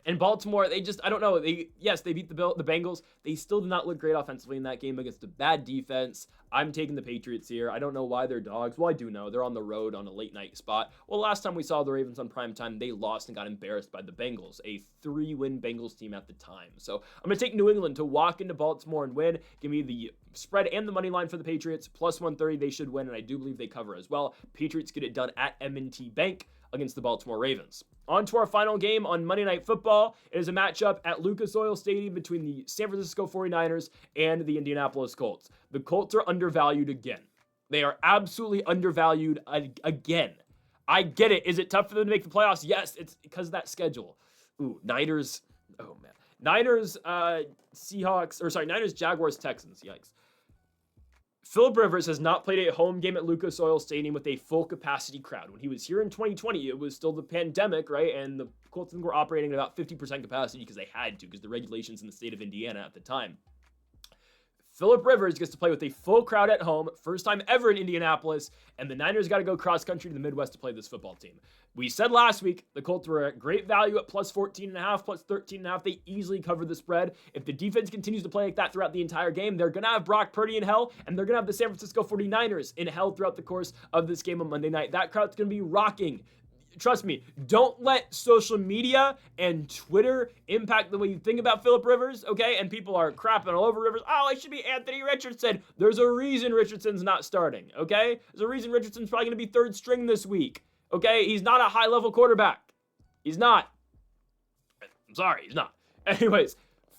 And Baltimore, I don't know. They beat the Bengals. They still did not look great offensively in that game against a bad defense. I'm taking the Patriots here. I don't know why they're dogs. Well, I do know. They're on the road on a late night spot. Well, last time we saw the Ravens on primetime, they lost and got embarrassed by the Bengals, a 3-win Bengals team at the time. So I'm going to take New England to walk into Baltimore and win. Give me the spread and the money line for the Patriots. Plus 130, they should win, and I do believe they cover as well. Patriots get it done at M&T Bank against the Baltimore Ravens. On to our final game on Monday Night Football. It is a matchup at Lucas Oil Stadium between the San Francisco 49ers and the Indianapolis Colts. The Colts are undervalued again. They are absolutely undervalued again. I get it. Is it tough for them to make the playoffs? Yes, it's because of that schedule. Niners, Jaguars, Texans. Yikes. Phillip Rivers has not played a home game at Lucas Oil Stadium with a full capacity crowd. When he was here in 2020, it was still the pandemic, right? And the Colts were operating at about 50% capacity because they had to, because the regulations in the state of Indiana at the time. Phillip Rivers gets to play with a full crowd at home, first time ever in Indianapolis, and the Niners got to go cross-country to the Midwest to play this football team. We said last week the Colts were at great value at plus 14.5, plus 13.5. They easily covered the spread. If the defense continues to play like that throughout the entire game, they're going to have Brock Purdy in hell, and they're going to have the San Francisco 49ers in hell throughout the course of this game on Monday night. That crowd's going to be rocking. Trust me, don't let social media and Twitter impact the way you think about Phillip Rivers, okay? And people are crapping all over Rivers. Oh, it should be Anthony Richardson. There's a reason Richardson's not starting, okay? There's a reason Richardson's probably going to be third string this week, okay? He's not a high-level quarterback. He's not. I'm sorry, he's not. Anyways,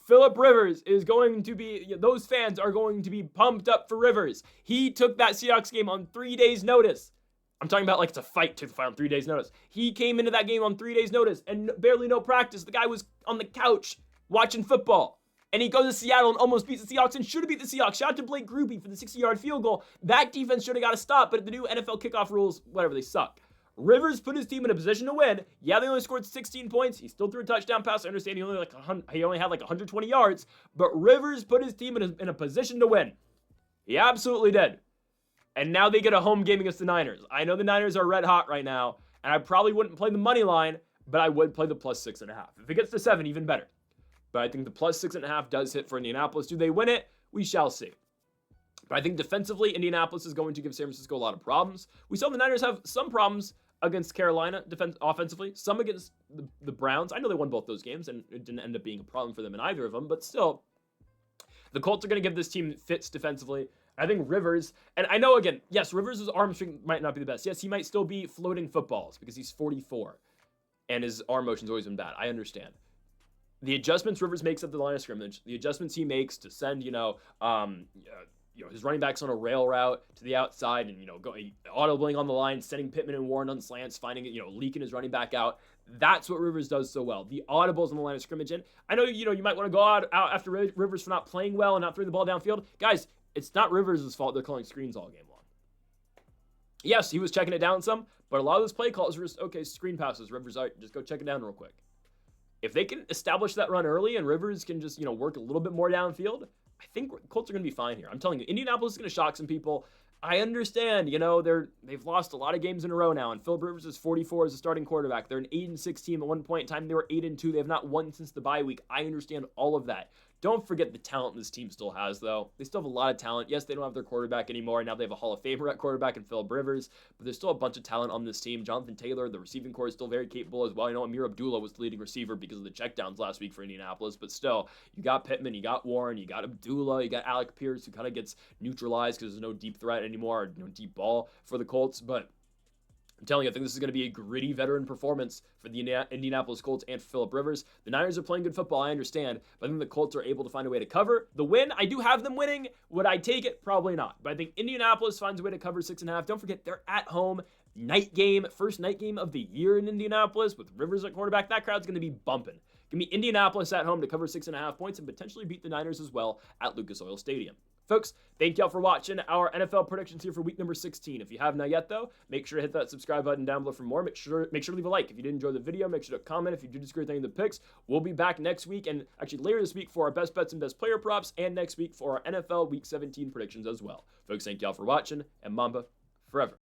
Phillip Rivers is going to be, those fans are going to be pumped up for Rivers. He took that Seahawks game on 3 days' notice. I'm talking about it's a fight to the final 3 days notice. He came into that game on 3 days notice and barely no practice. The guy was on the couch watching football. And he goes to Seattle and almost beats the Seahawks and should have beat the Seahawks. Shout out to Blake Grupe for the 60-yard field goal. That defense should have got to stop, but the new NFL kickoff rules, whatever, they suck. Rivers put his team in a position to win. Yeah, they only scored 16 points. He still threw a touchdown pass. I understand he only had like 120 yards, but Rivers put his team in a position to win. He absolutely did. And now they get a home game against the Niners. I know the Niners are red hot right now, and I probably wouldn't play the money line, but I would play the plus 6.5. If it gets to 7, even better. But I think the plus 6.5 does hit for Indianapolis. Do they win it? We shall see. But I think defensively, Indianapolis is going to give San Francisco a lot of problems. We saw the Niners have some problems against Carolina offensively, some against the Browns. I know they won both those games, and it didn't end up being a problem for them in either of them, but still, the Colts are going to give this team fits defensively. I think Rivers, and I know, again, yes, Rivers' arm strength might not be the best. Yes, he might still be floating footballs because he's 44, and his arm motion's always been bad. I understand. The adjustments Rivers makes at the line of scrimmage, the adjustments he makes to send, his running backs on a rail route to the outside and, going audibling on the line, sending Pittman and Warren on slants, finding it, leaking his running back out. That's what Rivers does so well. The audibles on the line of scrimmage. And I know, you might want to go out after Rivers for not playing well and not throwing the ball downfield. Guys, it's not Rivers' fault they're calling screens all game long. Yes, he was checking it down some, but a lot of those play calls were just, okay, screen passes. Rivers, all right, just go check it down real quick. If they can establish that run early and Rivers can just, work a little bit more downfield, I think Colts are going to be fine here. I'm telling you, Indianapolis is going to shock some people. I understand, they've lost a lot of games in a row now, and Philip Rivers is 44 as a starting quarterback. They're an 8-6 team. At one point in time, they were 8-2. They have not won since the bye week. I understand all of that. Don't forget the talent this team still has, though. They still have a lot of talent. Yes, they don't have their quarterback anymore. Now they have a Hall of Famer at quarterback in Philip Rivers, but there's still a bunch of talent on this team. Jonathan Taylor, the receiving core, is still very capable as well. Amir Abdullah was the leading receiver because of the checkdowns last week for Indianapolis, but still, you got Pittman, you got Warren, you got Abdullah, you got Alec Pierce, who kind of gets neutralized because there's no deep threat anymore, no deep ball for the Colts, but I'm telling you, I think this is going to be a gritty veteran performance for the Indianapolis Colts and for Philip Rivers. The Niners are playing good football, I understand, but I think the Colts are able to find a way to cover. The win, I do have them winning. Would I take it? Probably not. But I think Indianapolis finds a way to cover 6.5. Don't forget, they're at home. Night game, first night game of the year in Indianapolis with Rivers at quarterback. That crowd's going to be bumping. Give me Indianapolis at home to cover 6.5 points and potentially beat the Niners as well at Lucas Oil Stadium. Folks, thank y'all for watching our NFL predictions here for week number 16. If you have not yet, though, make sure to hit that subscribe button down below for more. Make sure to leave a like if you did enjoy the video. Make sure to comment if you did disagree with any of the picks. We'll be back next week and actually later this week for our best bets and best player props, and next week for our NFL Week 17 predictions as well. Folks, thank y'all for watching, and Mamba forever.